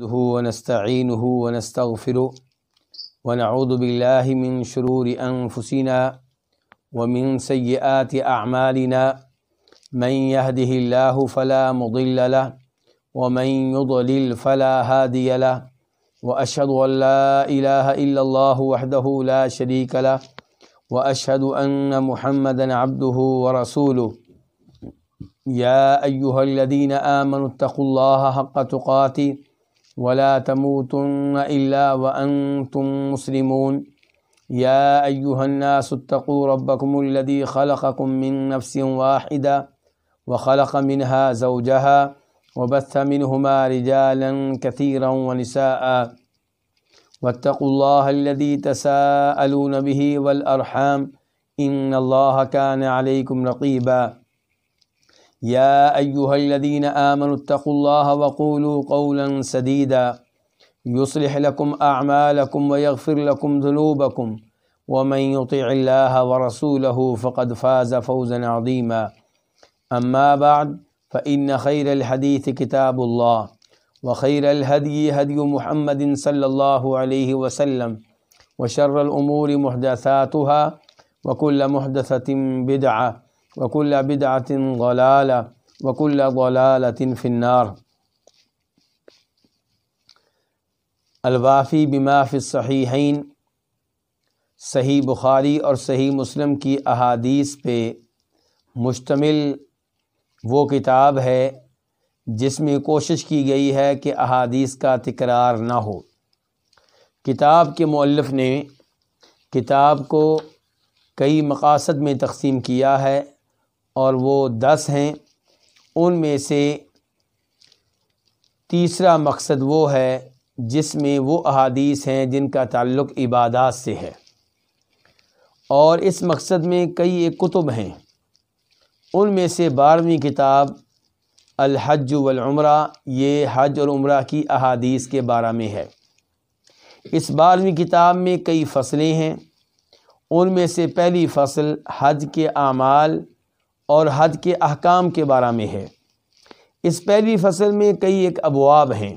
نحمده ونستعينه ونستغفره ونعوذ بالله من شرور أنفسنا ومن سيئات أعمالنا من يهده الله فلا مضل له ومن يضلل فلا هادي له وأشهد أن لا إله إلا الله وحده لا شريك له وأشهد أن محمدا عبده ورسوله يا أيها الذين آمنوا اتقوا الله حق تقاته ولا تموتن إلا وأنتم مسلمون يا أيها الناس اتقوا ربكم الذي خلقكم من نفس واحدة وخلق منها زوجها وبث منهما رجالا كثيرا ونساء واتقوا الله الذي تساءلون به والأرحام إن الله كان عليكم رقيبا يا أيها الذين آمنوا اتقوا الله وقولوا قولا سديدا يصلح لكم أعمالكم ويغفر لكم ذنوبكم ومن يطع الله ورسوله فقد فاز فوزا عظيما أما بعد فإن خير الحديث كتاب الله وخير الهدي هدي محمد صلى الله عليه وسلم وشر الأمور محدثاتها وكل محدثة بدعة وكل بدعة ضلالة وكل ضلالة في النار۔ الوافی بما فی الصحیحین، صحیح بخاری اور صحیح مسلم کی احادیث پہ مشتمل وہ کتاب ہے جس میں کوشش کی گئی ہے کہ احادیث کا تکرار نہ ہو۔ کتاب کے مؤلف نے کتاب کو کئی مقاصد میں تقسیم کیا ہے اور وہ 10 ہیں۔ ان میں سے تیسرا مقصد وہ ہے جس میں وہ احادیث ہیں جن کا تعلق عبادات سے ہے، اور اس مقصد میں کئی ایک کتب ہیں۔ ان میں سے 12ویں کتاب الحج والعمرہ، یہ حج اور عمرہ کی احادیث کے بارے میں ہے۔ اس 12ویں کتاب میں کئی فصلیں ہیں۔ ان میں سے پہلی فصل حج کے اعمال اور حج کے احکام کے بارے میں ہے۔ اس پہلی فصل میں کئی ایک ابواب ہیں۔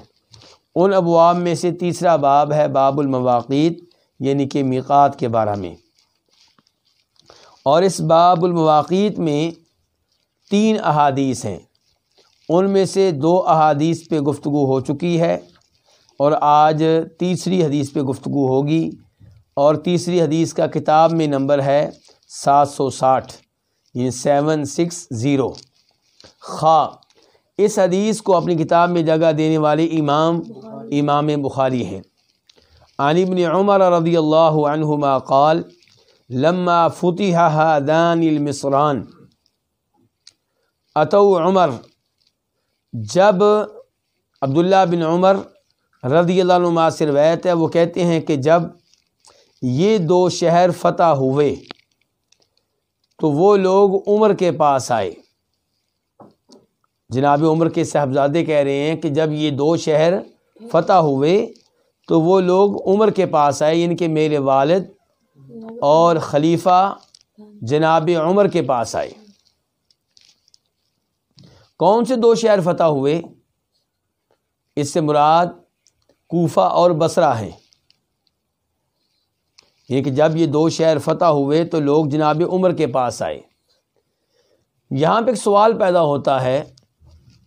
ان ابواب میں سے تیسرا باب ہے باب المواقیت، یعنی کہ میقات کے بارے میں، اور اس باب المواقیت میں 3 احادیث ہیں۔ ان میں سے 2 احادیث پہ گفتگو ہو چکی ہے اور آج تیسری حدیث پہ گفتگو ہوگی، اور تیسری حدیث کا کتاب میں نمبر ہے 760، یعنی 760۔ اس حدیث کو اپنی کتاب میں جگہ دینے والے امام بخاری ہیں۔ عن ابن عمر رضی اللہ عنہما قال لما فتح هذان المصران اتوا عمر، جب عبداللہ بن عمر رضی اللہ عنہما سے روایت ہے، وہ کہتے ہیں کہ جب یہ 2 شہر فتح ہوئے تو وہ لوگ عمر کے پاس آئے۔ جناب عمر کے صاحبزادے کہہ رہے ہیں کہ جب یہ 2 شہر فتح ہوئے تو وہ لوگ عمر کے پاس آئے، یعنی کہ میرے والد اور خلیفہ جناب عمر کے پاس آئے۔ کون سے 2 شہر فتح ہوئے؟ اس سے مراد کوفہ اور بصرہ ہیں۔ یہ کہ جب یہ 2 شہر فتح ہوئے تو لوگ جناب عمر کے پاس آئے۔ یہاں پہ ایک سوال پیدا ہوتا ہے،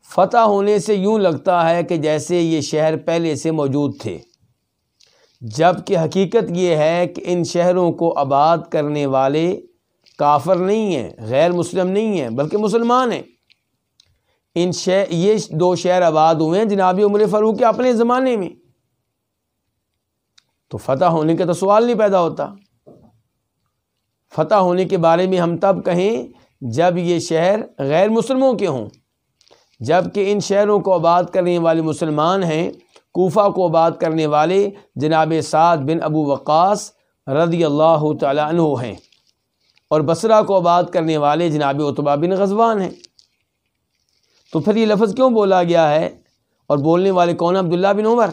فتح ہونے سے یوں لگتا ہے کہ جیسے یہ شہر پہلے سے موجود تھے، جبکہ حقیقت یہ ہے کہ ان شہروں کو آباد کرنے والے کافر نہیں ہیں، غیر مسلم نہیں ہیں، بلکہ مسلمان ہیں۔ یہ 2 شہر آباد ہوئے ہیں جناب عمر فاروق کے اپنے زمانے میں، تو فتح ہونے کا تو سوال نہیں پیدا ہوتا۔ فتح ہونے کے بارے میں ہم تب کہیں جب یہ شہر غیر مسلموں کے ہوں، جبکہ ان شہروں کو آباد کرنے والے مسلمان ہیں۔ کوفہ کو آباد کرنے والے جناب سعد بن ابو وقاص رضی اللہ تعالی عنہ ہیں، اور بصرہ کو آباد کرنے والے جناب عتبہ بن غزوان ہیں۔ تو پھر یہ لفظ کیوں بولا گیا ہے، اور بولنے والے کون؟ عبداللہ بن عمر،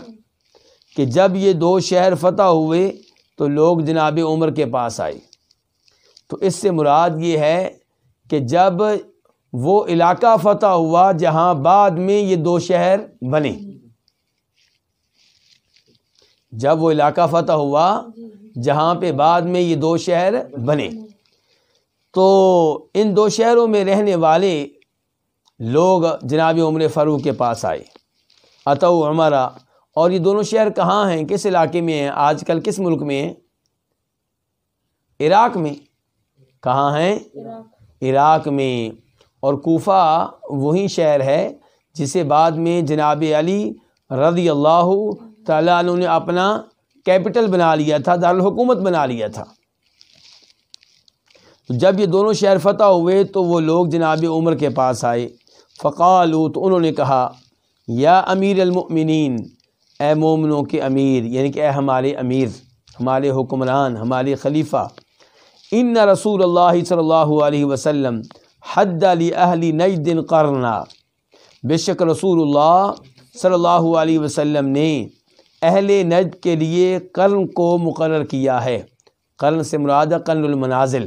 کہ جب یہ 2 شہر فتح ہوئے تو لوگ جناب عمر کے پاس آئے۔ تو اس سے مراد یہ ہے کہ جب وہ علاقہ فتح ہوا جہاں بعد میں یہ 2 شہر بنے، جب وہ علاقہ فتح ہوا جہاں پہ بعد میں یہ 2 شہر بنے، تو ان 2 شہروں میں رہنے والے لوگ جناب عمر فاروق کے پاس آئے، اتو عمرہ، اور یہ دونوں شہر کہاں ہیں، کس علاقے میں ہیں، آج کل کس ملک میں ہیں؟ عراق میں۔ کہاں ہیں؟ عراق میں۔ اور کوفہ وہی شہر ہے جسے بعد میں جناب علی رضی اللہ تعالیٰ عنہ نے اپنا کیپٹل بنا لیا تھا، دارالحکومت بنا لیا تھا۔ جب یہ دونوں شہر فتح ہوئے تو وہ لوگ جناب عمر کے پاس آئے، فقالوا، تو انہوں نے کہا، یا امیر المؤمنین، اے مومنوں کے امیر، یعنی کہ اے ہمارے امیر، ہمارے حکمران، ہمارے خلیفہ، ان رسول اللہ صلی اللہ علیہ وسلم حد لأہل نجد قرنا، بے شک رسول اللہ صلی اللہ علیہ وسلم نے اہل نجد کے لیے قرن کو مقرر کیا ہے۔ قرن سے مراد قرن المنازل،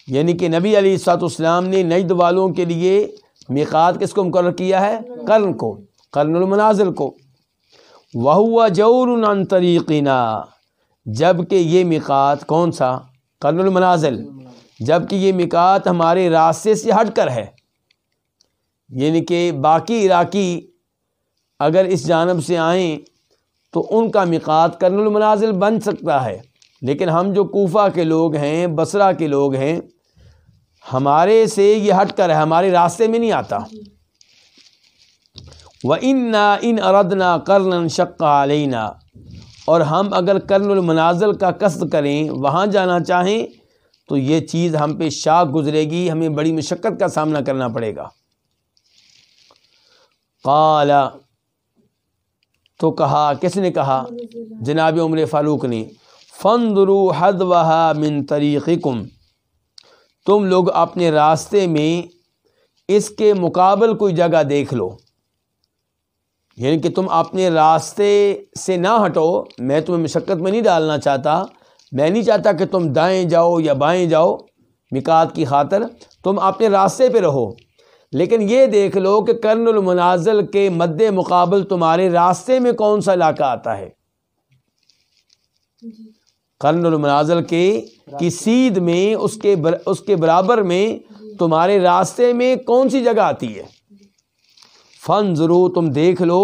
یعنی کہ نبی علیہ الصلوۃ والسلام نے نجد والوں کے لیے میقات کس کو مقرر کیا ہے؟ قرن کو، قرن المنازل کو۔ وَهُوَ جَوْرٌ عَنْ طَرِيقِنَا، جب کہ یہ میقات کون سا؟ قرن المنازل، جب کہ یہ میقات ہمارے راستے سے ہٹ کر ہے، یعنی کہ باقی عراقی اگر اس جانب سے آئیں تو ان کا میقات قرن المنازل بن سکتا ہے، لیکن ہم جو کوفہ کے لوگ ہیں، بصرہ کے لوگ ہیں، ہمارے سے یہ ہٹ کر ہے، ہمارے راستے میں نہیں آتا۔ وَإِنَّا إِنْ أَرَدْنَا قَرْنًا شَقَّ عَلَيْنَا، اور ہم اگر قرن المنازل کا قصد کریں، وہاں جانا چاہیں، تو یہ چیز ہم پہ شاق گزرے گی، ہمیں بڑی مشقت کا سامنا کرنا پڑے گا۔ قال، تو کہا، کس نے کہا؟ جناب عمر فاروق نے، فانظروا حذوها من طریقکم، تم لوگ اپنے راستے میں اس کے مقابل کوئی جگہ دیکھ لو، یعنی کہ تم اپنے راستے سے نہ ہٹو، میں تمہیں مشقت میں نہیں ڈالنا چاہتا، میں نہیں چاہتا کہ تم دائیں جاؤ یا بائیں جاؤ میقات کی خاطر، تم اپنے راستے پہ رہو، لیکن یہ دیکھ لو کہ قرن المنازل کے مد مقابل تمہارے راستے میں کون سا علاقہ آتا ہے۔ قرن المنازل کی سیدھ میں، اس کے برابر میں تمہارے راستے میں کون سی جگہ آتی ہے۔ فانظروا، تم دیکھ لو،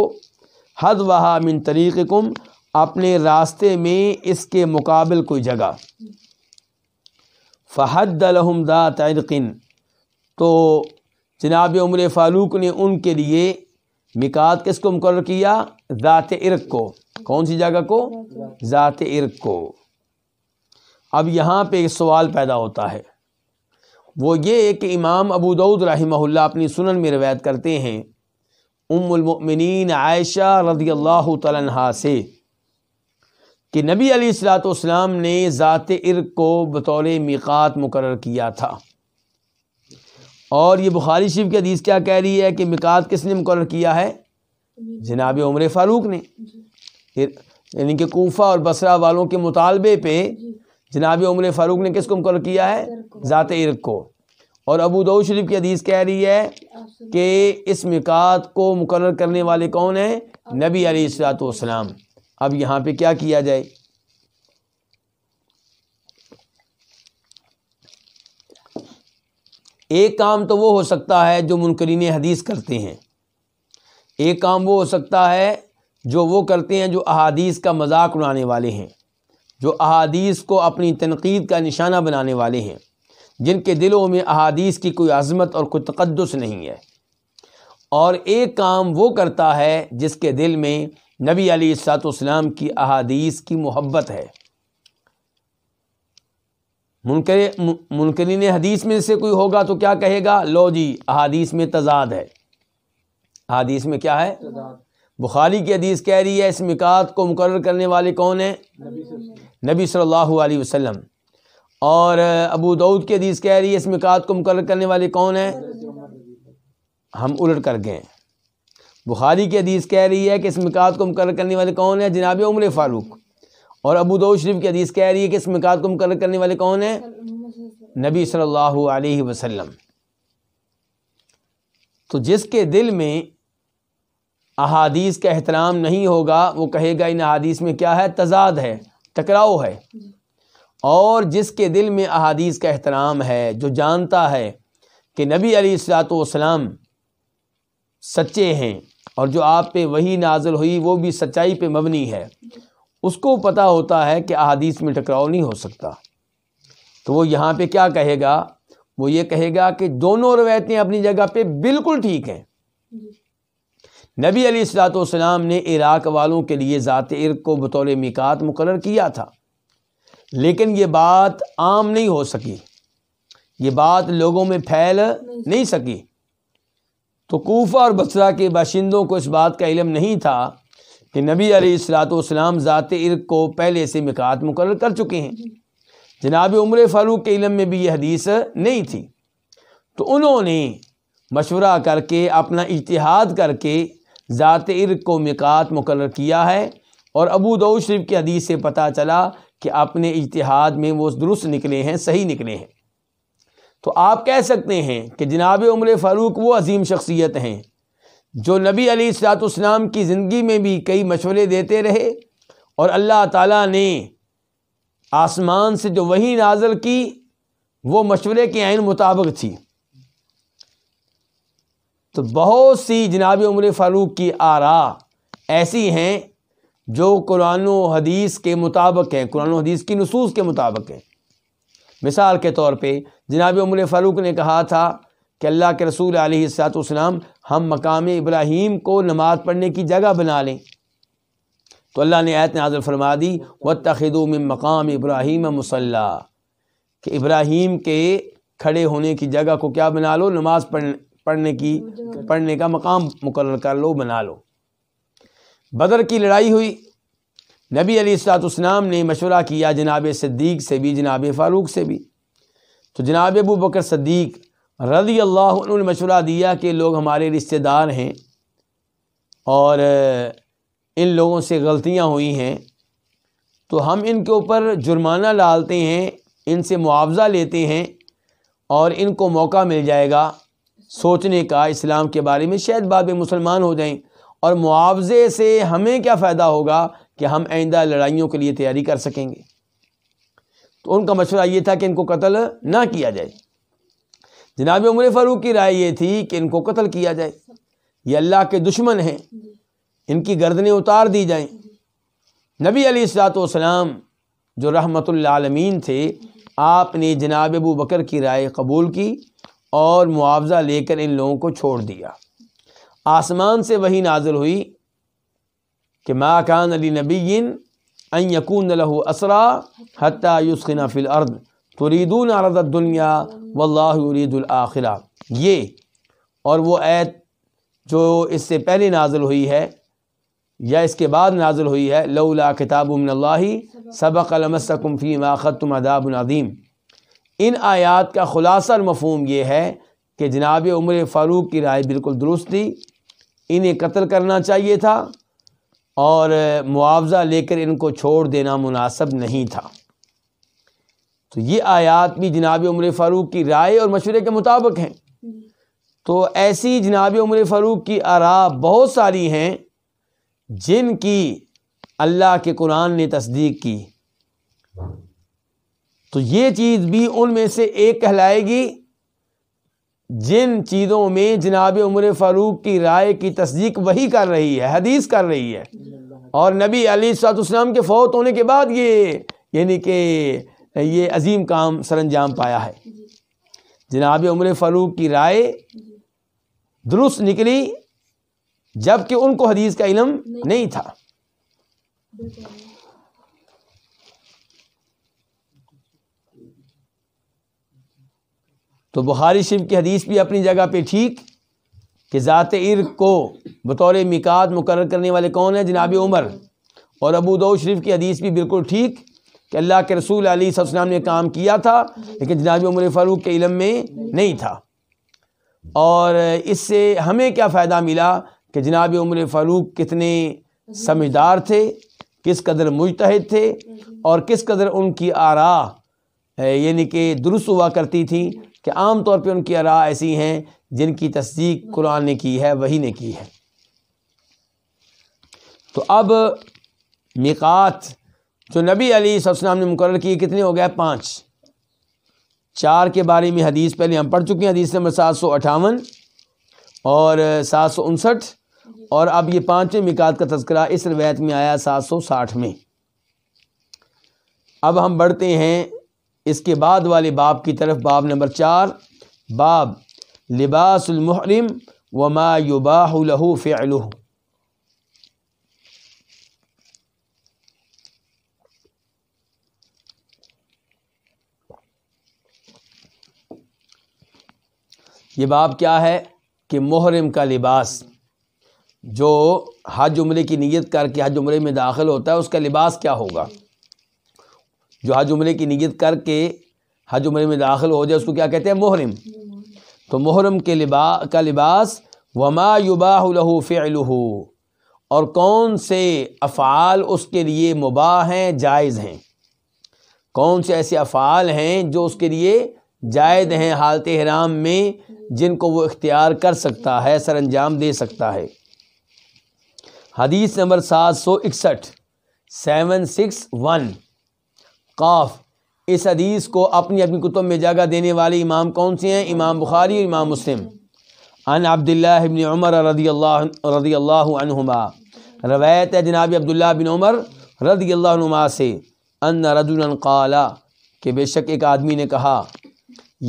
حذوها من طریقکم، اپنے راستے میں اس کے مقابل کوئی جگہ۔ فحد لهم ذات عرق، تو جناب عمر فاروق نے ان کے لیے میقات کس کو مقرر کیا؟ ذات عرق کو۔ کون سی جگہ کو؟ ذات عرق کو۔ اب یہاں پہ ایک سوال پیدا ہوتا ہے، وہ یہ کہ امام ابو داؤد رحمہ اللہ اپنی سنن میں روایت کرتے ہیں ام المؤمنین عائشہ رضی اللہ تعالیٰ عنہا سے کہ نبی علیہ الصلوۃ والسلام نے ذات عرق کو بطور میقات مقرر کیا تھا، اور یہ بخاری شریف کی حدیث کیا کہہ رہی ہے کہ میقات کس نے مقرر کیا ہے؟ جناب عمر فاروق نے، یعنی کہ کوفہ اور بصرہ والوں کے مطالبے پہ جناب عمر فاروق نے کس کو مقرر کیا ہے؟ ذات عرق کو۔ اور ابو داؤد شریف کی حدیث کہہ رہی ہے کہ اس میقات کو مقرر کرنے والے کون ہیں؟ نبی علیہ الصلوۃ والسلام۔ اب یہاں پہ کیا کیا جائے؟ ایک کام تو وہ ہو سکتا ہے جو منکرین حدیث کرتے ہیں، ایک کام وہ ہو سکتا ہے جو وہ کرتے ہیں جو احادیث کا مذاق اڑانے والے ہیں، جو احادیث کو اپنی تنقید کا نشانہ بنانے والے ہیں، جن کے دلوں میں احادیث کی کوئی عظمت اور کوئی تقدس نہیں ہے۔ اور ایک کام وہ کرتا ہے جس کے دل میں نبی علیہ الصلوۃ والسلام کی احادیث کی محبت ہے۔ منکرین حدیث میں سے کوئی ہوگا تو کیا کہے گا؟ لو جی، احادیث میں تضاد ہے۔ احادیث میں کیا ہے؟ بخاری کی حدیث کہہ رہی ہے اس میقات کو مقرر کرنے والے کون ہیں؟ نبی صلی اللہ علیہ وسلم۔ اور ابو داؤد کی حدیث کہہ رہی ہے اس میقات کو مقرر کرنے والے کون ہیں؟ ہم الٹ کر گئے۔ بخاری کی حدیث کہہ رہی ہے کہ اس میقات کو مقرر کرنے والے کون ہیں؟ جناب عمر فاروق۔ اور ابو داؤد شریف کی حدیث کہہ رہی ہے کہ اس میقات کو مقرر کرنے والے کون ہیں؟ نبی صلی اللہ علیہ وسلم۔ تو جس کے دل میں احادیث کا احترام نہیں ہوگا، وہ کہے گا ان احادیث میں کیا ہے، تضاد ہے، ٹکراؤ ہے۔ اور جس کے دل میں احادیث کا احترام ہے، جو جانتا ہے کہ نبی علیہ الصلوۃ والسلام سچے ہیں اور جو آپ پہ وحی نازل ہوئی وہ بھی سچائی پہ مبنی ہے، اس کو پتہ ہوتا ہے کہ احادیث میں ٹکراؤ نہیں ہو سکتا، تو وہ یہاں پہ کیا کہے گا، وہ یہ کہے گا کہ دونوں روایتیں اپنی جگہ پہ بالکل ٹھیک ہیں۔ نبی علیہ الصلوۃ والسلام نے عراق والوں کے لیے ذات عرق کو بطور میقات مقرر کیا تھا، لیکن یہ بات عام نہیں ہو سکی، یہ بات لوگوں میں پھیل نہیں سکی، تو کوفہ اور بصرہ کے باشندوں کو اس بات کا علم نہیں تھا کہ نبی علیہ الصلوۃ والسلام ذات عرق کو پہلے سے میقات مقرر کر چکے ہیں۔ جناب عمر فاروق کے علم میں بھی یہ حدیث نہیں تھی، تو انہوں نے مشورہ کر کے اپنا اجتہاد کر کے ذات عرق کو میقات مقرر کیا ہے، اور ابو داؤد شریف کی حدیث سے پتہ چلا کہ اپنے اجتہاد میں وہ درست نکلے ہیں، صحیح نکلے ہیں۔ تو آپ کہہ سکتے ہیں کہ جناب عمر فاروق وہ عظیم شخصیت ہیں جو نبی علیہ الصلوۃ والسلام کی زندگی میں بھی کئی مشورے دیتے رہے، اور اللہ تعالیٰ نے آسمان سے جو وحی نازل کی وہ مشورے کے عین مطابق تھی۔ تو بہت سی جناب عمر فاروق کی آراء ایسی ہیں جو قرآن و حدیث کے مطابق ہیں، قرآن و حدیث کی نصوص کے مطابق ہیں۔ مثال کے طور پہ جناب عمر فاروق نے کہا تھا کہ اللہ کے رسول علیہ الصلوۃ والسلام ہم مقام ابراہیم کو نماز پڑھنے کی جگہ بنا لیں، تو اللہ نے آیت نازل فرما دی وَاتَّخِذُوا مِن مَقَامِ إِبْرَاهِيمَ مُصَلًّى، کہ ابراہیم کے کھڑے ہونے کی جگہ کو کیا بنا لو، نماز پڑھنے کا مقام مقرر کر لو، بنا لو۔ بدر کی لڑائی ہوئی، نبی علیہ الصلوۃ والسلام نے مشورہ کیا جناب صدیق سے بھی، جناب فاروق سے بھی، تو جناب ابو بکر صدیق رضی اللہ عنہ نے مشورہ دیا کہ لوگ ہمارے رشتہ دار ہیں اور ان لوگوں سے غلطیاں ہوئی ہیں، تو ہم ان کے اوپر جرمانہ ڈالتے ہیں، ان سے معاوضہ لیتے ہیں، اور ان کو موقع مل جائے گا سوچنے کا اسلام کے بارے میں، شاید بعد میں مسلمان ہو جائیں، اور معاوضے سے ہمیں کیا فائدہ ہوگا کہ ہم آئندہ لڑائیوں کے لیے تیاری کر سکیں گے۔ تو ان کا مشورہ یہ تھا کہ ان کو قتل نہ کیا جائے۔ جناب عمر فاروق کی رائے یہ تھی کہ ان کو قتل کیا جائے، یہ اللہ کے دشمن ہیں، ان کی گردنیں اتار دی جائیں۔ نبی علیہ الصلوۃ والسلام جو رحمت للعالمین تھے، آپ نے جناب ابو بکر کی رائے قبول کی اور معاوضہ لے کر ان لوگوں کو چھوڑ دیا۔ آسمان سے وحی نازل ہوئی کہ ما کان لنبی ان یکون لہ اسری حتی یثخن فی الارض تریدون عرض الدنیا واللہ یرید الآخرہ، یہ اور وہ آیت جو اس سے پہلے نازل ہوئی ہے یا اس کے بعد نازل ہوئی ہے، لولا کتاب من اللہ سبق لمسکم فیما اخذتم عذاب عظیم، ان آیات کا خلاصہ اور مفہوم یہ ہے کہ جناب عمر فاروق کی رائے بالکل درست تھی، انہیں قتل کرنا چاہیے تھا اور معاوضہ لے کر ان کو چھوڑ دینا مناسب نہیں تھا۔ تو یہ آیات بھی جناب عمر فاروق کی رائے اور مشورے کے مطابق ہیں۔ تو ایسی جناب عمر فاروق کی آراء بہت ساری ہیں جن کی اللہ کے قرآن نے تصدیق کی، تو یہ چیز بھی ان میں سے ایک کہلائے گی جن چیزوں میں جناب عمر فاروق کی رائے کی تصدیق وہی کر رہی ہے، حدیث کر رہی ہے، اور نبی علیہ الصلوۃ والسلام کے فوت ہونے کے بعد یہ یعنی کہ یہ عظیم کام سر انجام پایا ہے۔ جناب عمر فاروق کی رائے درست نکلی جب کہ ان کو حدیث کا علم نہیں تھا۔ تو بخاری شریف کی حدیث بھی اپنی جگہ پہ ٹھیک کہ ذات عرق کو بطور میقات مقرر کرنے والے کون ہیں، جناب عمر، اور ابو داؤد شریف کی حدیث بھی بالکل ٹھیک کہ اللہ کے رسول علیہ السلام نے کام کیا تھا لیکن جناب عمر فاروق کے علم میں نہیں تھا۔ اور اس سے ہمیں کیا فائدہ ملا کہ جناب عمر فاروق کتنے سمجھدار تھے، کس قدر مجتہد تھے، اور کس قدر ان کی آراء یعنی کہ درست ہوا کرتی تھی، کہ عام طور پہ ان کی آراء ایسی ہیں جن کی تصدیق قرآن نے کی ہے، وحی نے کی ہے۔ تو اب میقات جو نبی علیہ السلام نے مقرر کی کتنے ہو گئے؟ 5. 4 کے بارے میں حدیث پہلے ہم پڑھ چکے ہیں، حدیث نمبر 758 اور 759، اور اب یہ 5ویں میقات کا تذکرہ اس روایت میں آیا 760 میں. اب ہم بڑھتے ہیں اس کے بعد والے باب کی طرف، باب نمبر 4، باب لباس المحرم وما یباح له فعلہ. یہ باب کیا ہے کہ محرم کا لباس، جو حج عمرے کی نیت کر کے حج عمرے میں داخل ہوتا ہے، اس کا لباس کیا ہوگا؟ جو حج عمرے کی نیت کر کے حج عمرے میں داخل ہو جائے اس کو کیا کہتے ہیں؟ محرم. تو محرم کے کا لباس وما یباح له فعلہ، اور کون سے افعال اس کے لیے مباح ہیں، جائز ہیں. کون سے ایسے افعال ہیں جو اس کے لیے جائز ہیں حالت احرام میں، جن کو وہ اختیار کر سکتا ہے، سر انجام دے سکتا ہے. حدیث نمبر 761 قاف. اس حدیث کو اپنی کتب میں جگہ دینے والے امام کون سے ہیں؟ امام بخاری اور امام مسلم. عن عبداللہ بن عمر رضی اللہ عنہما، روایت ہے جناب عبداللہ بن عمر رضی اللہ عنہما سے، ان رجلا قال، کہ بے شک ایک آدمی نے کہا،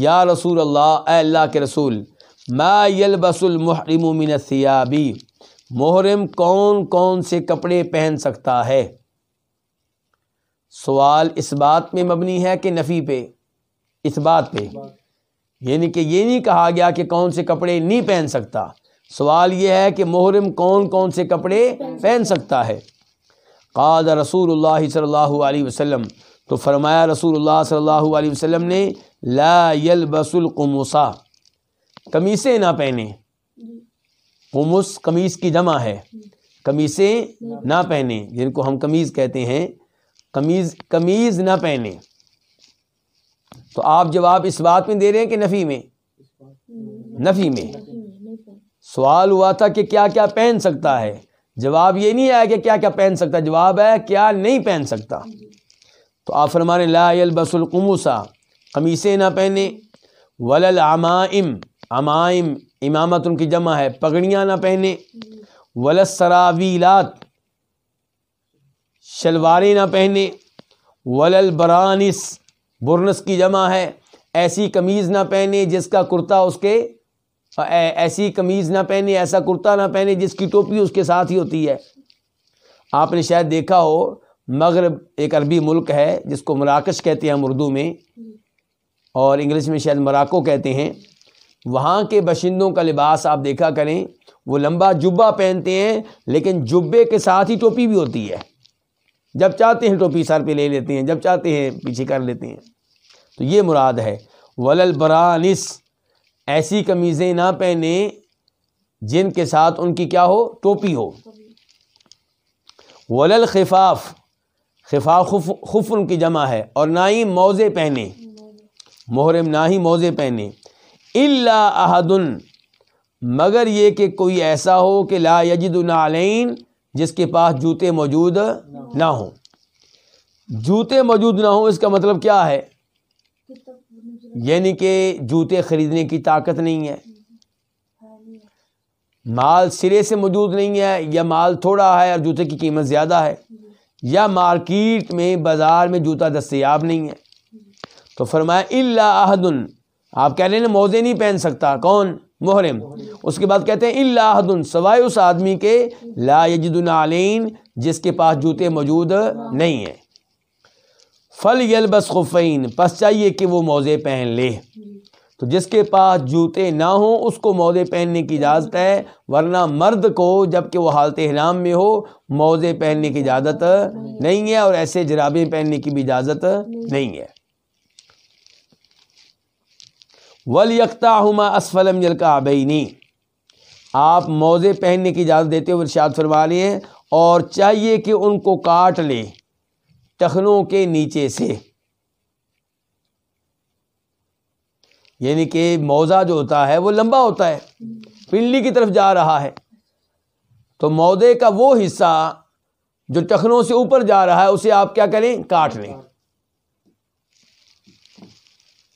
یا رسول اللہ، اے اللہ کے رسول، ما یلبس المحرم من الثیاب، محرم کون کون سے کپڑے پہن سکتا ہے؟ سوال اس بات میں مبنی ہے کہ نفی پہ؟ اس بات پہ، یعنی کہ یہ نہیں کہا گیا کہ کون سے کپڑے نہیں پہن سکتا. سوال یہ ہے کہ محرم کون کون سے کپڑے پہن سکتا ہے. قال رسول اللہ صلی اللہ علیہ وسلم، تو فرمایا رسول اللہ صلی اللہ علیہ وسلم نے، لا یلبس القمصا، قمیصیں نہ پہنے. قمص قمیص کی جمع ہے، قمیصیں نہ پہنے، جن کو ہم قمیض کہتے ہیں، قمیض نہ پہنے. تو آپ جواب اس بات میں دے رہے ہیں کہ نفی میں؟ نفی میں. سوال ہوا تھا کہ کیا کیا پہن سکتا ہے، جواب یہ نہیں آیا کہ کیا کیا پہن سکتا، جواب ہے کیا نہیں پہن سکتا. تو آپ فرمانے لا یلبس القمصا، قمیصیں نہ پہنے، ولا العمائم، عمائم امامت ان کی جمع ہے، پگڑیاں نہ پہنے، ولا السراویلات، شلواریں نہ پہنے، ولا البرانس، برنس کی جمع ہے، ایسی قمیض نہ پہنے جس کا کرتا اس کے، ایسی قمیض نہ پہنے، ایسا کرتا نہ پہنے جس کی ٹوپی اس کے ساتھ ہی ہوتی ہے. آپ نے شاید دیکھا ہو، مغرب ایک عربی ملک ہے جس کو مراکش کہتے ہیں ہم اردو میں، اور انگلش میں شاید مراکو کہتے ہیں. وہاں کے باشندوں کا لباس آپ دیکھا کریں، وہ لمبا جبہ پہنتے ہیں، لیکن جبے کے ساتھ ہی ٹوپی بھی ہوتی ہے. جب چاہتے ہیں ٹوپی سر پہ لے لیتے ہیں، جب چاہتے ہیں پیچھے کر لیتے ہیں. تو یہ مراد ہے. ولل برانس، ایسی قمیضیں نہ پہنے جن کے ساتھ ان کی کیا ہو؟ ٹوپی ہو. ولل خفاف، خفاف خف ان کی جمع ہے، اور نہ ہی موزے پہنے، محرم نہ ہی موزے پہنے. الا احد، مگر یہ کہ کوئی ایسا ہو کہ لا یجد نعلین، جس کے پاس جوتے موجود نہ ہوں. جوتے موجود نہ ہوں اس کا مطلب کیا ہے؟ یعنی کہ جوتے خریدنے کی طاقت نہیں ہے، مال سرے سے موجود نہیں ہے، یا مال تھوڑا ہے اور جوتے کی قیمت زیادہ ہے، یا مارکیٹ میں بازار میں جوتا دستیاب نہیں ہے. تو فرمایا الا احد، آپ کہہ رہے ہیں موزے نہیں پہن سکتا کون؟ محرم. اس کے بعد کہتے ہیں الا احد، سوائے اس آدمی کے لا یجد نعلین، جس کے پاس جوتے موجود نہیں ہیں. فلیلبس خفین، پس چاہیے کہ وہ موزے پہن لے. تو جس کے پاس جوتے نہ ہوں اس کو موزے پہننے کی اجازت ہے، ورنہ مرد کو جب کہ وہ حالت احرام میں ہو موزے پہننے کی اجازت نہیں ہے، اور ایسے جرابیں پہننے کی بھی اجازت نہیں ہے. وَلْيَقْطَعْهُمَا أَسْفَلَ مِنَ الْكَعْبَيْنِ، آپ موزے پہننے کی اجازت دیتے ہوئے ارشاد فرما رہے ہیں، اور چاہیے کہ ان کو کاٹ لے ٹخنوں کے نیچے سے. یعنی کہ موزہ جو ہوتا ہے وہ لمبا ہوتا ہے، پنڈلی کی طرف جا رہا ہے، تو موزے کا وہ حصہ جو ٹخنوں سے اوپر جا رہا ہے اسے آپ کیا کریں؟ کاٹ لیں.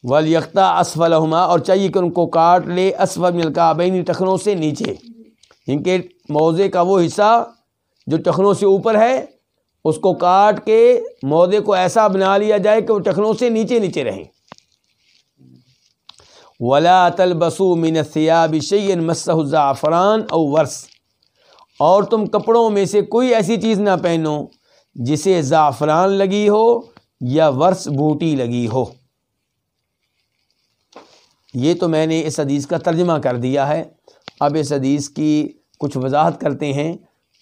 وَلْيَقْطَعْ أَسْفَلَهُمَا، اور چاہیے کہ ان کو کاٹ لے اسفل من الکعبین، ٹخنوں سے نیچے. ان کے موضع کا وہ حصہ جو ٹخنوں سے اوپر ہے اس کو کاٹ کے موضع کو ایسا بنا لیا جائے کہ وہ ٹخنوں سے نیچے نیچے رہیں. وَلَا تَلْبَسُوا مِنَ الثِّيَابِ شَيْئًا مَسَّهُ الزَّعْفَرَانُ أَوْ وَرْسٌ، اور تم کپڑوں میں سے کوئی ایسی چیز نہ پہنو جسے زعفران لگی ہو یا ورس بوٹی لگی ہو. یہ تو میں نے اس حدیث کا ترجمہ کر دیا ہے. اب اس حدیث کی کچھ وضاحت کرتے ہیں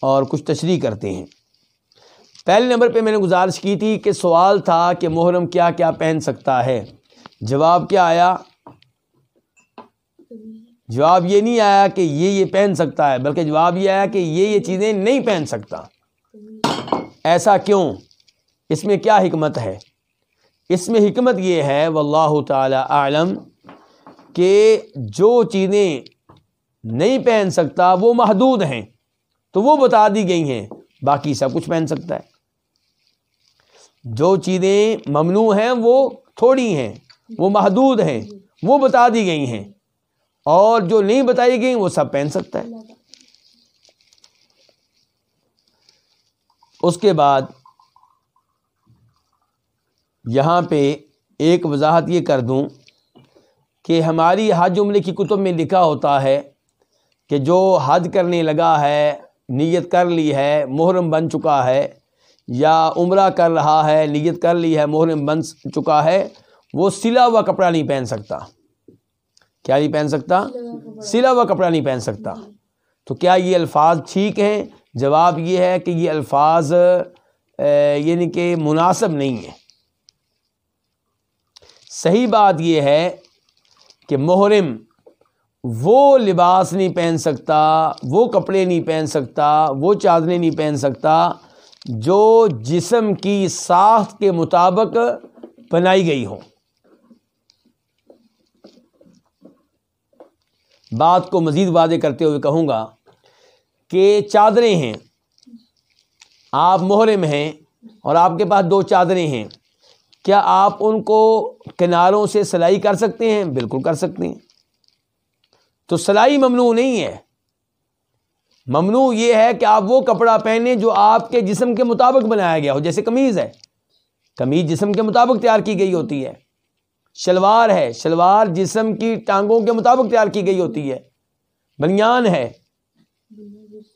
اور کچھ تشریح کرتے ہیں. پہلے نمبر پہ میں نے گزارش کی تھی کہ سوال تھا کہ محرم کیا کیا پہن سکتا ہے. جواب کیا آیا؟ جواب یہ نہیں آیا کہ یہ پہن سکتا ہے، بلکہ جواب یہ آیا کہ یہ چیزیں نہیں پہن سکتا. ایسا کیوں؟ اس میں کیا حکمت ہے؟ اس میں حکمت یہ ہے واللہ تعالی اعلم کہ جو چیزیں نہیں پہن سکتا وہ محدود ہیں تو وہ بتا دی گئی ہیں، باقی سب کچھ پہن سکتا ہے. جو چیزیں ممنوع ہیں وہ تھوڑی ہیں، وہ محدود ہیں، وہ بتا دی گئی ہیں، اور جو نہیں بتائی گئی وہ سب پہن سکتا ہے. اس کے بعد یہاں پہ ایک وضاحت یہ کر دوں کہ ہماری حج عمرے کی کتب میں لکھا ہوتا ہے کہ جو حج کرنے لگا ہے، نیت کر لی ہے، محرم بن چکا ہے، یا عمرہ کر رہا ہے، نیت کر لی ہے، محرم بن چکا ہے، وہ سلا ہوا کپڑا نہیں پہن سکتا. کیا نہیں پہن سکتا؟ سلا ہوا کپڑا نہیں پہن سکتا. تو کیا یہ الفاظ ٹھیک ہیں؟ جواب یہ ہے کہ یہ الفاظ یعنی کہ مناسب نہیں ہے. صحیح بات یہ ہے کہ محرم وہ لباس نہیں پہن سکتا، وہ کپڑے نہیں پہن سکتا، وہ چادریں نہیں پہن سکتا جو جسم کی ساخت کے مطابق بنائی گئی ہوں. بات کو مزید واضح کرتے ہوئے کہوں گا کہ چادریں ہیں، آپ محرم ہیں اور آپ کے پاس 2 چادریں ہیں، کیا آپ ان کو کناروں سے سلائی کر سکتے ہیں؟ بالکل کر سکتے ہیں. تو سلائی ممنوع نہیں ہے. ممنوع یہ ہے کہ آپ وہ کپڑا پہنیں جو آپ کے جسم کے مطابق بنایا گیا ہو. جیسے قمیض ہے، قمیض جسم کے مطابق تیار کی گئی ہوتی ہے. شلوار ہے، شلوار جسم کی ٹانگوں کے مطابق تیار کی گئی ہوتی ہے. بنیان ہے،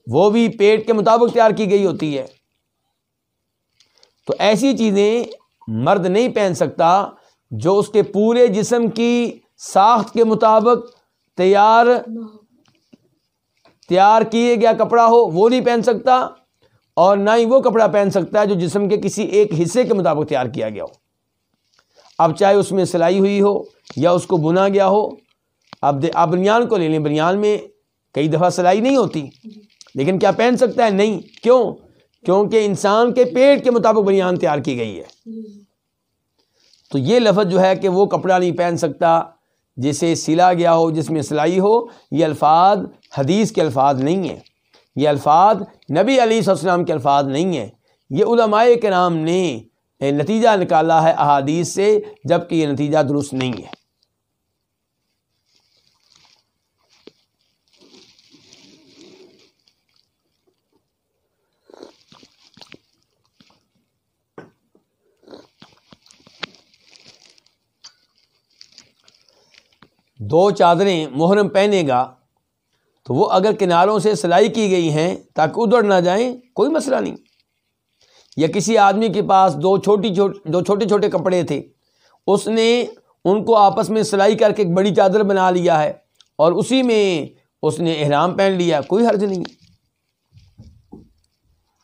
وہ بھی پیٹ کے مطابق تیار کی گئی ہوتی ہے. تو ایسی چیزیں مرد نہیں پہن سکتا جو اس کے پورے جسم کی ساخت کے مطابق تیار کیے گیا کپڑا ہو، وہ نہیں پہن سکتا. اور نہ ہی وہ کپڑا پہن سکتا ہے جو جسم کے کسی ایک حصے کے مطابق تیار کیا گیا ہو. اب چاہے اس میں سلائی ہوئی ہو یا اس کو بنا گیا ہو. اب آپ بنیان کو لے لیں، بنیان میں کئی دفعہ سلائی نہیں ہوتی، لیکن کیا پہن سکتا ہے؟ نہیں. کیوں؟ کیونکہ انسان کے پیٹ کے مطابق بنیان تیار کی گئی ہے. تو یہ لفظ جو ہے کہ وہ کپڑا نہیں پہن سکتا جسے سلا گیا ہو، جس میں سلائی ہو، یہ الفاظ حدیث کے الفاظ نہیں ہیں. یہ الفاظ نبی علیہ السلام کے الفاظ نہیں ہیں. یہ علماء کرام نے نتیجہ نکالا ہے احادیث سے، جبکہ یہ نتیجہ درست نہیں ہے. دو چادریں محرم پہنے گا تو وہ اگر کناروں سے سلائی کی گئی ہیں تاکہ ادھر نہ جائیں، کوئی مسئلہ نہیں. یا کسی آدمی کے پاس دو چھوٹے چھوٹے کپڑے تھے، اس نے ان کو آپس میں سلائی کر کے ایک بڑی چادر بنا لیا ہے اور اسی میں اس نے احرام پہن لیا، کوئی حرج نہیں.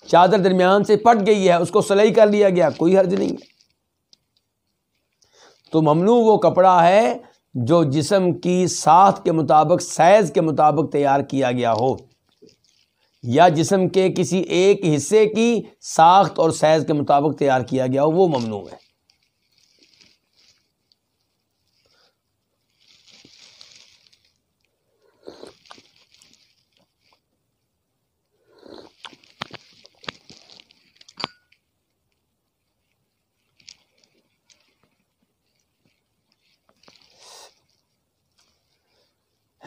چادر درمیان سے پٹ گئی ہے، اس کو سلائی کر لیا گیا، کوئی حرج نہیں. تو ممنوع وہ کپڑا ہے جو جسم کی ساخت کے مطابق، سائز کے مطابق تیار کیا گیا ہو، یا جسم کے کسی ایک حصے کی ساخت اور سائز کے مطابق تیار کیا گیا ہو، وہ ممنوع ہے.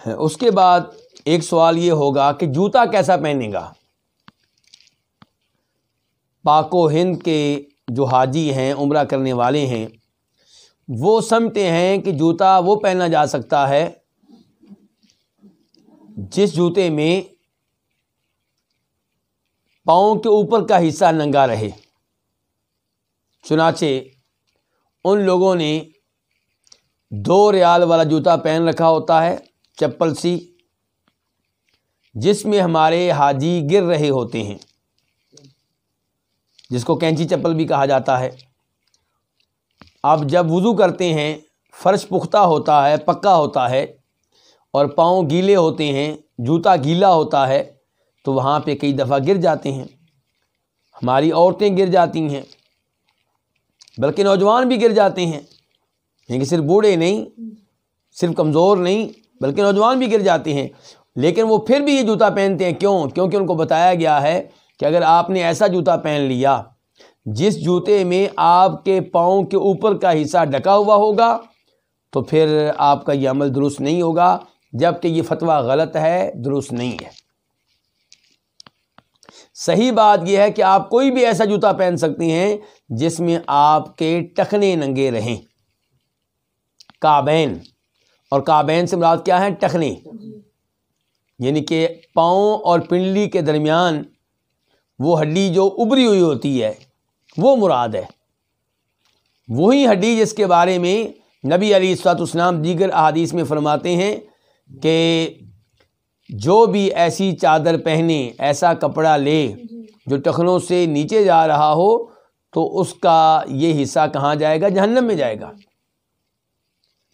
اس کے بعد ایک سوال یہ ہوگا کہ جوتا کیسا پہنے گا؟ پاک و ہند کے جو حاجی ہیں، عمرہ کرنے والے ہیں، وہ سمجھتے ہیں کہ جوتا وہ پہنا جا سکتا ہے جس جوتے میں پاؤں کے اوپر کا حصہ ننگا رہے۔ چنانچہ ان لوگوں نے 2 ریال والا جوتا پہن رکھا ہوتا ہے، چپل سی، جس میں ہمارے حاجی گر رہے ہوتے ہیں، جس کو کینچی چپل بھی کہا جاتا ہے۔ اب جب وضو کرتے ہیں، فرش پختہ ہوتا ہے، پکا ہوتا ہے، اور پاؤں گیلے ہوتے ہیں، جوتا گیلا ہوتا ہے، تو وہاں پہ کئی دفعہ گر جاتے ہیں۔ ہماری عورتیں گر جاتی ہیں، بلکہ نوجوان بھی گر جاتے ہیں، یعنی صرف بوڑھے نہیں، صرف کمزور نہیں، بلکہ نوجوان بھی گر جاتے ہیں۔ لیکن وہ پھر بھی یہ جوتا پہنتے ہیں، کیوں؟ کیونکہ ان کو بتایا گیا ہے کہ اگر آپ نے ایسا جوتا پہن لیا جس جوتے میں آپ کے پاؤں کے اوپر کا حصہ ڈھکا ہوا ہوگا، تو پھر آپ کا یہ عمل درست نہیں ہوگا، جبکہ یہ فتویٰ غلط ہے، درست نہیں ہے۔ صحیح بات یہ ہے کہ آپ کوئی بھی ایسا جوتا پہن سکتے ہیں جس میں آپ کے ٹخنے ننگے رہیں، کعبین، اور کعبین سے مراد کیا ہے؟ ٹخنے، یعنی کہ پاؤں اور پنڈلی کے درمیان وہ ہڈی جو ابری ہوئی ہوتی ہے، وہ مراد ہے۔ وہی ہڈی جس کے بارے میں نبی علیہ الصلوۃ والسلام دیگر احادیث میں فرماتے ہیں کہ جو بھی ایسی چادر پہنے، ایسا کپڑا لے جو ٹخنوں سے نیچے جا رہا ہو، تو اس کا یہ حصہ کہاں جائے گا؟ جہنم میں جائے گا،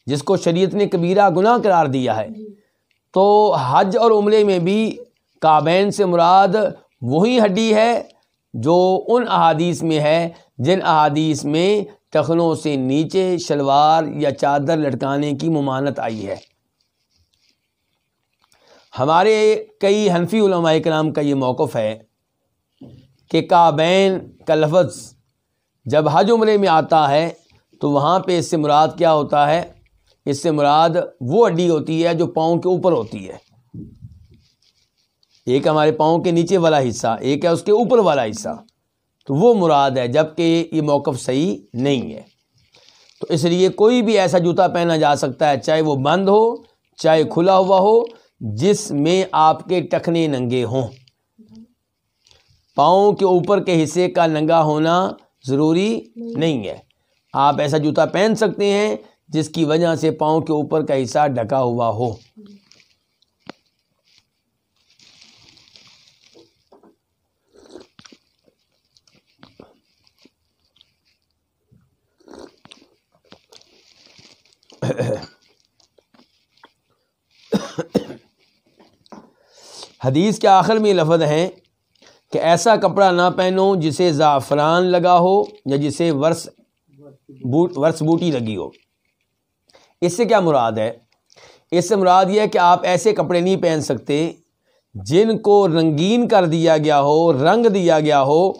جس کو شریعت نے کبیرہ گناہ قرار دیا ہے۔ تو حج اور عمرے میں بھی کعبین سے مراد وہی ہڈی ہے جو ان احادیث میں ہے جن احادیث میں ٹخنوں سے نیچے شلوار یا چادر لٹکانے کی ممانعت آئی ہے۔ ہمارے کئی حنفی علماء کرام کا یہ موقف ہے کہ کعبین کا لفظ جب حج عمرے میں آتا ہے تو وہاں پہ اس سے مراد کیا ہوتا ہے؟ اس سے مراد وہ ہڈی ہوتی ہے جو پاؤں کے اوپر ہوتی ہے۔ ایک ہمارے پاؤں کے نیچے والا حصہ، ایک ہے اس کے اوپر والا حصہ، تو وہ مراد ہے، جبکہ یہ موقف صحیح نہیں ہے۔ تو اس لیے کوئی بھی ایسا جوتا پہنا جا سکتا ہے، چاہے وہ بند ہو، چاہے کھلا ہوا ہو، جس میں آپ کے ٹخنے ننگے ہوں۔ پاؤں کے اوپر کے حصے کا ننگا ہونا ضروری نہیں ہے۔ آپ ایسا جوتا پہن سکتے ہیں جس کی وجہ سے پاؤں کے اوپر کا حصہ ڈھکا ہوا ہو۔ حدیث کے آخر میں لفظ ہیں کہ ایسا کپڑا نہ پہنو جسے زعفران لگا ہو یا جسے ورس بوٹی لگی ہو۔ اس سے کیا مراد ہے؟ اس سے مراد یہ ہے کہ آپ ایسے کپڑے نہیں پہن سکتے جن کو رنگین کر دیا گیا ہو، رنگ دیا گیا ہو،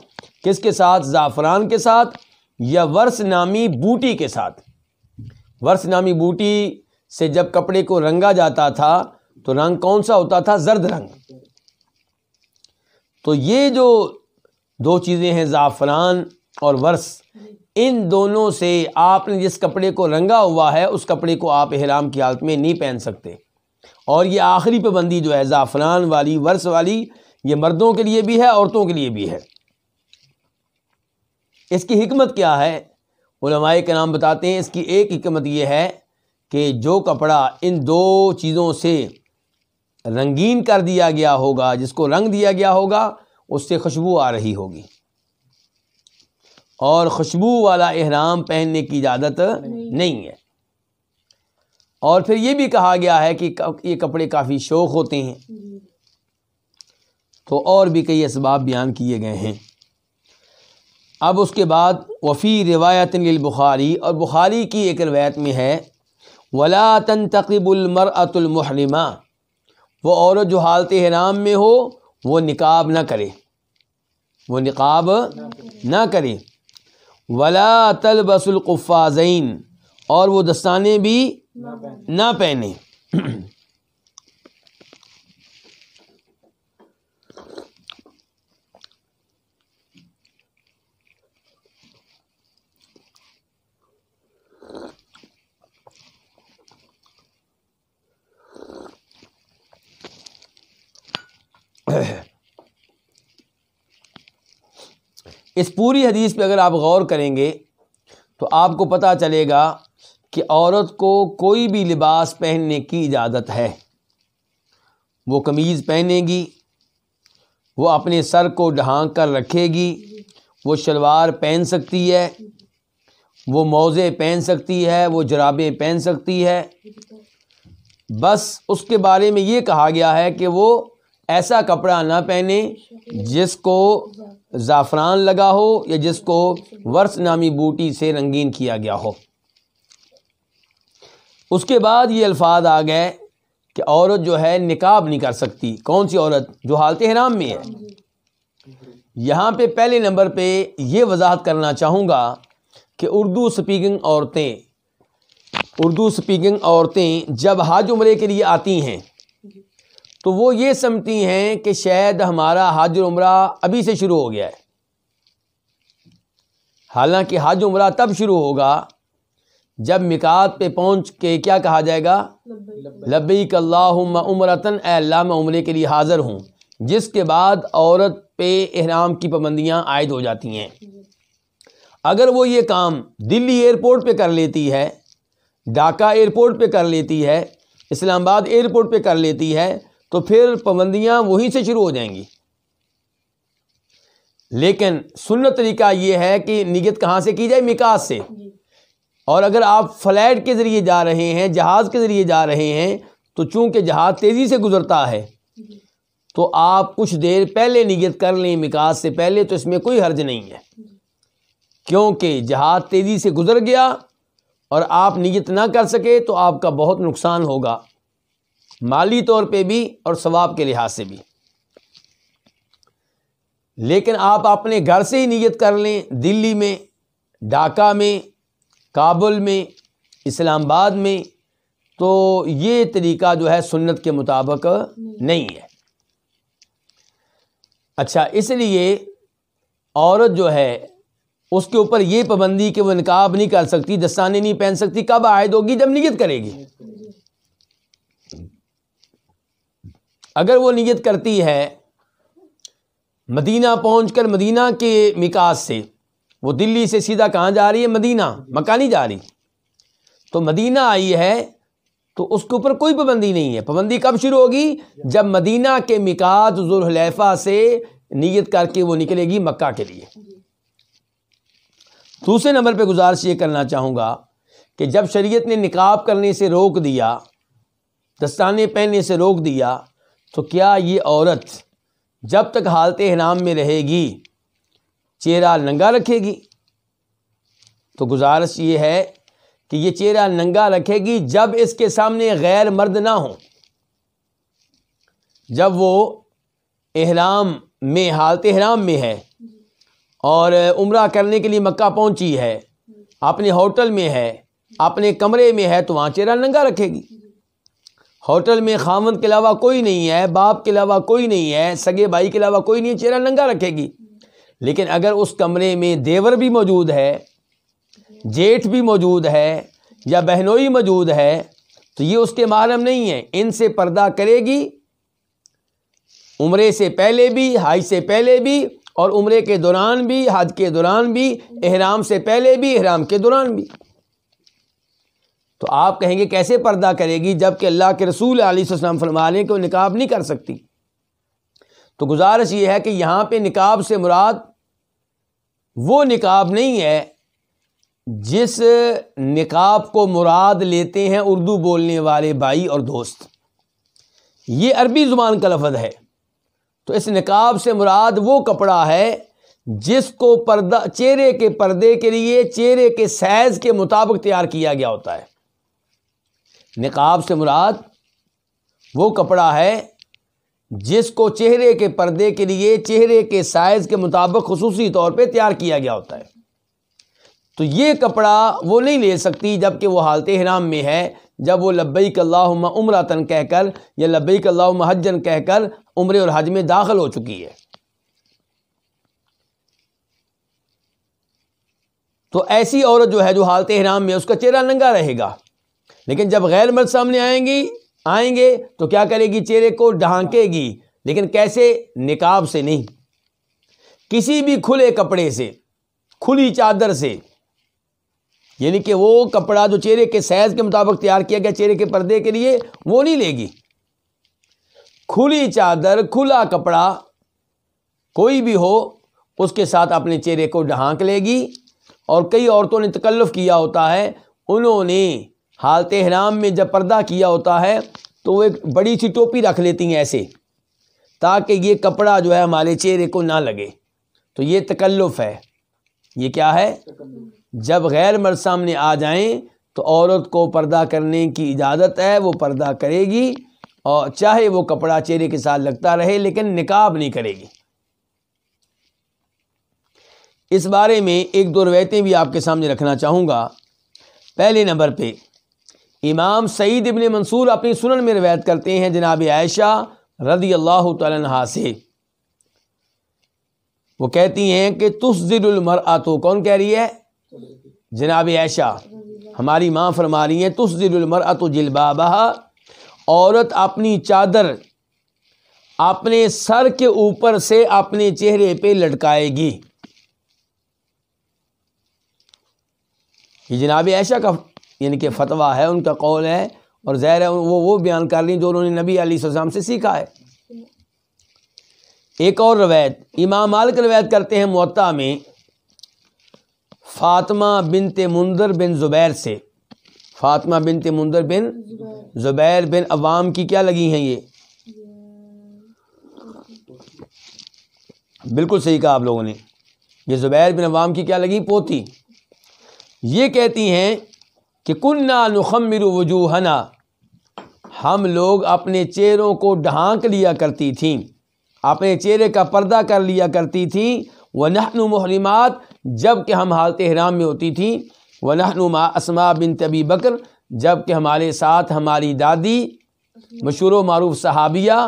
کس کے ساتھ؟ زعفران کے ساتھ یا ورس نامی بوٹی کے ساتھ۔ ورس نامی بوٹی سے جب کپڑے کو رنگا جاتا تھا تو رنگ کون سا ہوتا تھا؟ زرد رنگ۔ تو یہ جو 2 چیزیں ہیں، زعفران اور ورس، ان دونوں سے آپ نے جس کپڑے کو رنگا ہوا ہے اس کپڑے کو آپ احرام کی حالت میں نہیں پہن سکتے۔ اور یہ آخری پابندی جو ہے زعفران والی، ورس والی، یہ مردوں کے لیے بھی ہے، عورتوں کے لیے بھی ہے۔ اس کی حکمت کیا ہے؟ علماء کرام بتاتے ہیں اس کی ایک حکمت یہ ہے کہ جو کپڑا ان 2 چیزوں سے رنگین کر دیا گیا ہوگا، جس کو رنگ دیا گیا ہوگا، اس سے خوشبو آ رہی ہوگی، اور خوشبو والا احرام پہننے کی اجازت نہیں ہے۔ اور پھر یہ بھی کہا گیا ہے کہ یہ کپڑے کافی شوخ ہوتے ہیں، تو اور بھی کئی اسباب بیان کیے گئے ہیں۔ اب اس کے بعد وفی روایت للبخاری، اور بخاری کی ایک روایت میں ہے ولا تنتقب المرأة المحرمہ، وہ عورت جو حالت احرام میں ہو وہ نقاب نہ کرے، وہ نقاب نہ کرے۔ ولا تلبس القفازین، اور وہ دستانے بھی نہ پہنے۔ اس پوری حدیث پہ اگر آپ غور کریں گے تو آپ کو پتہ چلے گا کہ عورت کو کوئی بھی لباس پہننے کی اجازت ہے. وہ قمیض پہنے گی، وہ اپنے سر کو ڈھانک کر رکھے گی، وہ شلوار پہن سکتی ہے، وہ موزے پہن سکتی ہے، وہ جرابیں پہن سکتی ہے. بس اس کے بارے میں یہ کہا گیا ہے کہ وہ ایسا کپڑا نہ پہنے جس کو زعفران لگا ہو یا جس کو ورس نامی بوٹی سے رنگین کیا گیا ہو. اس کے بعد یہ الفاظ آ گئے کہ عورت جو ہے نقاب نہیں کر سکتی. کون سی عورت؟ جو حالت احرام میں ہے. یہاں پہ پہلے نمبر پہ یہ وضاحت کرنا چاہوں گا کہ اردو سپیکنگ عورتیں جب حج عمرے کے لیے آتی ہیں تو وہ یہ سمجھتی ہیں کہ شاید ہمارا حج عمرہ ابھی سے شروع ہو گیا ہے، حالانکہ حج عمرہ تب شروع ہوگا جب میقات پہ پہنچ کے کیا کہا جائے گا؟ لبیک اللہم عمرتن، اے اللہ میں عمرے کے لیے حاضر ہوں، جس کے بعد عورت پہ احرام کی پابندیاں عائد ہو جاتی ہیں. اگر وہ یہ کام دلی ایئرپورٹ پہ کر لیتی ہے، ڈھاکہ ایئرپورٹ پہ کر لیتی ہے، اسلام آباد ایئرپورٹ پہ کر لیتی ہے تو پھر پابندیاں وہیں سے شروع ہو جائیں گی. لیکن سنت طریقہ یہ ہے کہ نیت کہاں سے کی جائے؟ میقات سے. اور اگر آپ فلائٹ کے ذریعے جا رہے ہیں، جہاز کے ذریعے جا رہے ہیں، تو چونکہ جہاز تیزی سے گزرتا ہے تو آپ کچھ دیر پہلے نیت کر لیں میقات سے پہلے، تو اس میں کوئی حرج نہیں ہے، کیونکہ جہاز تیزی سے گزر گیا اور آپ نیت نہ کر سکے تو آپ کا بہت نقصان ہوگا، مالی طور پہ بھی اور ثواب کے لحاظ سے بھی. لیکن آپ اپنے گھر سے ہی نیت کر لیں، دلی میں، ڈھاکہ میں، کابل میں، اسلام آباد میں، تو یہ طریقہ جو ہے سنت کے مطابق نہیں ہے. اچھا، اس لیے عورت جو ہے اس کے اوپر یہ پابندی کہ وہ نقاب نہیں کر سکتی، دستانے نہیں پہن سکتی، کب عائد ہوگی؟ جب نیت کرے گی. اگر وہ نیت کرتی ہے مدینہ پہنچ کر، مدینہ کے میقات سے، وہ دلی سے سیدھا کہاں جا رہی ہے؟ مدینہ، مکہ نہیں جا رہی، تو مدینہ آئی ہے تو اس کے اوپر کوئی پابندی نہیں ہے. پابندی کب شروع ہوگی؟ جب مدینہ کے میقات ذوالحلیفہ سے نیت کر کے وہ نکلے گی مکہ کے لیے. دوسرے نمبر پہ گزارش یہ کرنا چاہوں گا کہ جب شریعت نے نقاب کرنے سے روک دیا، دستانے پہننے سے روک دیا، تو کیا یہ عورت جب تک حالت احرام میں رہے گی چہرہ ننگا رکھے گی؟ تو گزارش یہ ہے کہ یہ چہرہ ننگا رکھے گی جب اس کے سامنے غیر مرد نہ ہوں. جب وہ احرام میں، حالت احرام میں ہے اور عمرہ کرنے کے لیے مکہ پہنچی ہے، اپنے ہوٹل میں ہے، اپنے کمرے میں ہے، تو وہاں چہرہ ننگا رکھے گی. ہوٹل میں خاوند کے علاوہ کوئی نہیں ہے، باپ کے علاوہ کوئی نہیں ہے، سگے بھائی کے علاوہ کوئی نہیں ہے، چہرہ ننگا رکھے گی. لیکن اگر اس کمرے میں دیور بھی موجود ہے، جیٹھ بھی موجود ہے، یا بہنوئی موجود ہے، تو یہ اس کے محرم نہیں ہے، ان سے پردہ کرے گی، عمرے سے پہلے بھی، حج سے پہلے بھی، اور عمرے کے دوران بھی، حج کے دوران بھی، احرام سے پہلے بھی، احرام کے دوران بھی. تو آپ کہیں گے کیسے پردہ کرے گی جبکہ اللہ کے رسول علیہ السلام فرما رہے ہیں کہ وہ نقاب نہیں کر سکتی؟ تو گزارش یہ ہے کہ یہاں پہ نقاب سے مراد وہ نقاب نہیں ہے جس نقاب کو مراد لیتے ہیں اردو بولنے والے بھائی اور دوست. یہ عربی زبان کا لفظ ہے. تو اس نقاب سے مراد وہ کپڑا ہے جس کو پردہ، چہرے کے پردے کے لیے چہرے کے سائز کے مطابق تیار کیا گیا ہوتا ہے. نقاب سے مراد وہ کپڑا ہے جس کو چہرے کے پردے کے لیے چہرے کے سائز کے مطابق خصوصی طور پہ تیار کیا گیا ہوتا ہے. تو یہ کپڑا وہ نہیں لے سکتی جبکہ وہ حالت احرام میں ہے، جب وہ لبیک اللہم عمرتن کہہ کر یا لبیک اللہم حجن کہہ کر عمرے اور حج میں داخل ہو چکی ہے. تو ایسی عورت جو ہے جو حالت احرام میں، اس کا چہرہ ننگا رہے گا. لیکن جب غیر مرد سامنے آئیں گے تو کیا کرے گی؟ چہرے کو ڈھانکے گی. لیکن کیسے؟ نقاب سے نہیں. کسی بھی کھلے کپڑے سے، کھلی چادر سے، یعنی کہ وہ کپڑا جو چہرے کے سائز کے مطابق تیار کیا گیا چہرے کے پردے کے لیے، وہ نہیں لے گی۔ کھلی چادر، کھلا کپڑا کوئی بھی ہو، اس کے ساتھ اپنے چہرے کو ڈھانک لے گی۔ اور کئی عورتوں نے تکلف کیا ہوتا ہے، انہوں نے حالت احرام میں جب پردہ کیا ہوتا ہے تو وہ ایک بڑی سی ٹوپی رکھ لیتی ہیں ایسے، تاکہ یہ کپڑا جو ہے ہمارے چہرے کو نہ لگے۔ تو یہ تکلف ہے۔ یہ کیا ہے؟ جب غیر مرد سامنے آ جائیں تو عورت کو پردہ کرنے کی اجازت ہے، وہ پردہ کرے گی، اور چاہے وہ کپڑا چہرے کے ساتھ لگتا رہے، لیکن نقاب نہیں کرے گی۔ اس بارے میں ایک دو روایتیں بھی آپ کے سامنے رکھنا چاہوں گا۔ پہلے نمبر پہ امام سعید ابن منصور اپنی سنن میں روایت کرتے ہیں جناب عائشہ رضی اللہ تعالی عنہا سے، وہ کہتی ہیں کہ تسدل المرأۃ، کون کہہ رہی ہے؟ جناب عائشہ ہماری ماں فرما رہی ہیں، تسدل المرأۃ جلبابہا، عورت اپنی چادر اپنے سر کے اوپر سے اپنے چہرے پہ لٹکائے گی۔ یہ جناب عائشہ کا یعنی کہ فتویٰ ہے، ان کا قول ہے، اور ظاہر ہے وہ بیان کر رہی ہیں جو انہوں نے نبی علیہ السلام سے سیکھا ہے۔ ایک اور روایت امام مالک روایت کرتے ہیں موطا میں، فاطمہ بنت منذر بن زبیر سے، فاطمہ بنت منذر بن زبیر بن عوام کی کیا لگی ہیں؟ یہ بالکل صحیح کہا آپ لوگوں نے، یہ زبیر بن عوام کی کیا لگی؟ پوتی۔ یہ کہتی ہیں کہ کننا نخمر وجوہنا، ہم لوگ اپنے چہروں کو ڈھانک لیا کرتی تھیں، اپنے چہرے کا پردہ کر لیا کرتی تھیں، وَنَحْنُ مُحْرِمَات، جب کہ ہم حالت احرام میں ہوتی تھیں، وَنَحْنُ مَا اسماء بنت ابی بکر، جب کہ ہمارے ساتھ ہماری دادی مشہور و معروف صحابیہ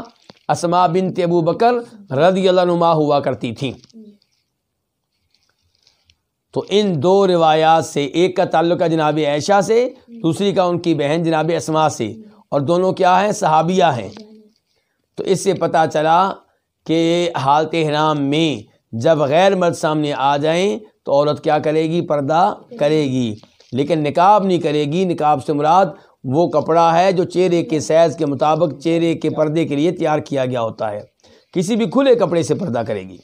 اسماء بنت ابو بکر رضی اللہ عنہا ہوا کرتی تھیں۔ تو ان دو روایات سے ایک کا تعلق ہے جناب عائشہ سے، دوسری کا ان کی بہن جناب اسماء سے، اور دونوں کیا ہیں؟ صحابیہ ہیں۔ تو اس سے پتہ چلا کہ حالت احرام میں جب غیر مرد سامنے آ جائیں تو عورت کیا کرے گی؟ پردہ کرے گی، لیکن نقاب نہیں کرے گی۔ نقاب سے مراد وہ کپڑا ہے جو چہرے کے سائز کے مطابق چہرے کے پردے کے لیے تیار کیا گیا ہوتا ہے، کسی بھی کھلے کپڑے سے پردہ کرے گی۔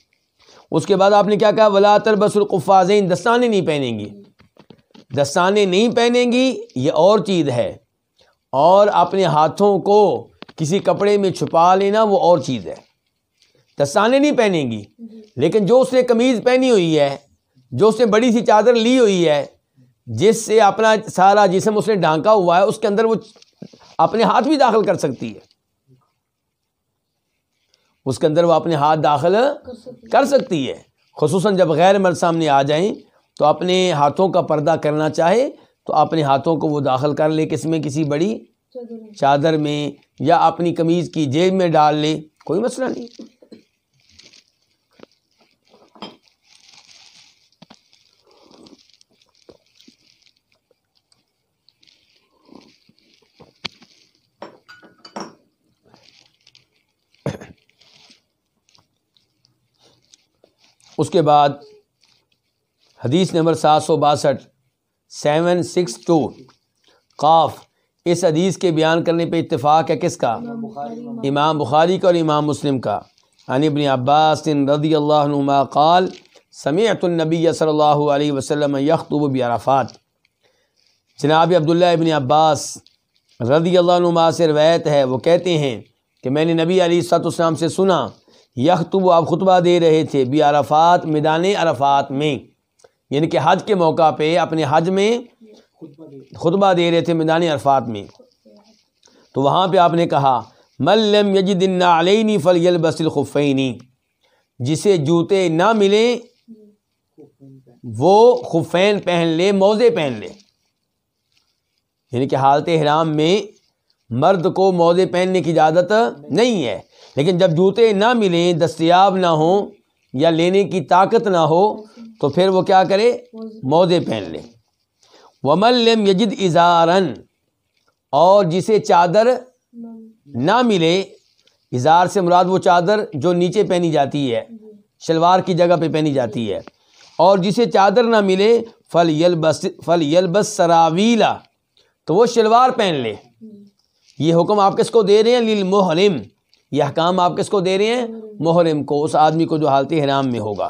اس کے بعد آپ نے کیا کہا؟ ولا تلبس القفازین، دستانے نہیں پہنیں گی، دستانے نہیں پہنیں گی، یہ اور چیز ہے، اور اپنے ہاتھوں کو کسی کپڑے میں چھپا لینا وہ اور چیز ہے۔ دستانے نہیں پہنیں گی، لیکن جو اس نے قمیض پہنی ہوئی ہے، جو اس نے بڑی سی چادر لی ہوئی ہے، جس سے اپنا سارا جسم اس نے ڈھانکا ہوا ہے، اس کے اندر وہ اپنے ہاتھ بھی داخل کر سکتی ہے، اس کے اندر وہ اپنے ہاتھ داخل کر سکتی ہے۔ خصوصاً جب غیر مرد سامنے آ جائیں تو اپنے ہاتھوں کا پردہ کرنا چاہے تو اپنے ہاتھوں کو وہ داخل کر لے، کس میں؟ کسی بڑی چادر میں، یا اپنی قمیض کی جیب میں ڈال لے، کوئی مسئلہ نہیں۔ اس کے بعد حدیث نمبر 762 762 قاف، اس حدیث کے بیان کرنے پہ اتفاق ہے کس کا؟ امام بخاری کا اور امام مسلم کا۔ عن ابن عباس رضی اللہ عنہما قال سمعت النبی صلی اللہ علیہ وسلم یخطب بعرفات، جناب عبداللہ ابن عباس رضی اللہ عنہما سے روایت ہے، وہ کہتے ہیں کہ میں نے نبی علیہ الصلوۃ والسلام سے سنا، یخطب، آپ خطبہ دے رہے تھے، بعرفات، میدان عرفات میں، یعنی کہ حج کے موقع پہ اپنے حج میں خطبہ دے رہے تھے میدان عرفات میں۔ تو وہاں پہ آپ نے کہا من لم یجد النعلین فلیلبس الخفین، جسے جوتے نہ ملیں وہ خفین پہن لے، موزے پہن لے، یعنی کہ حالت احرام میں مرد کو موزے پہننے کی اجازت نہیں ہے، لیکن جب جوتے نہ ملیں، دستیاب نہ ہوں یا لینے کی طاقت نہ ہو تو پھر وہ کیا کرے؟ موزے پہن لے۔ ومن لم یجد ازارا، اور جسے چادر نہ ملے، ازار سے مراد وہ چادر جو نیچے پہنی جاتی ہے، شلوار کی جگہ پہ پہنی جاتی ہے. اور جسے چادر نہ ملے فَلْيَلْبَسْ سَرَاوِيلَ، تو وہ شلوار پہن لے. یہ حکم آپ کس کو دے رہے ہیں؟ للمحرم. یہ احکام آپ کس کو دے رہے ہیں؟ محرم کو، اس آدمی کو جو حالت احرام میں ہوگا.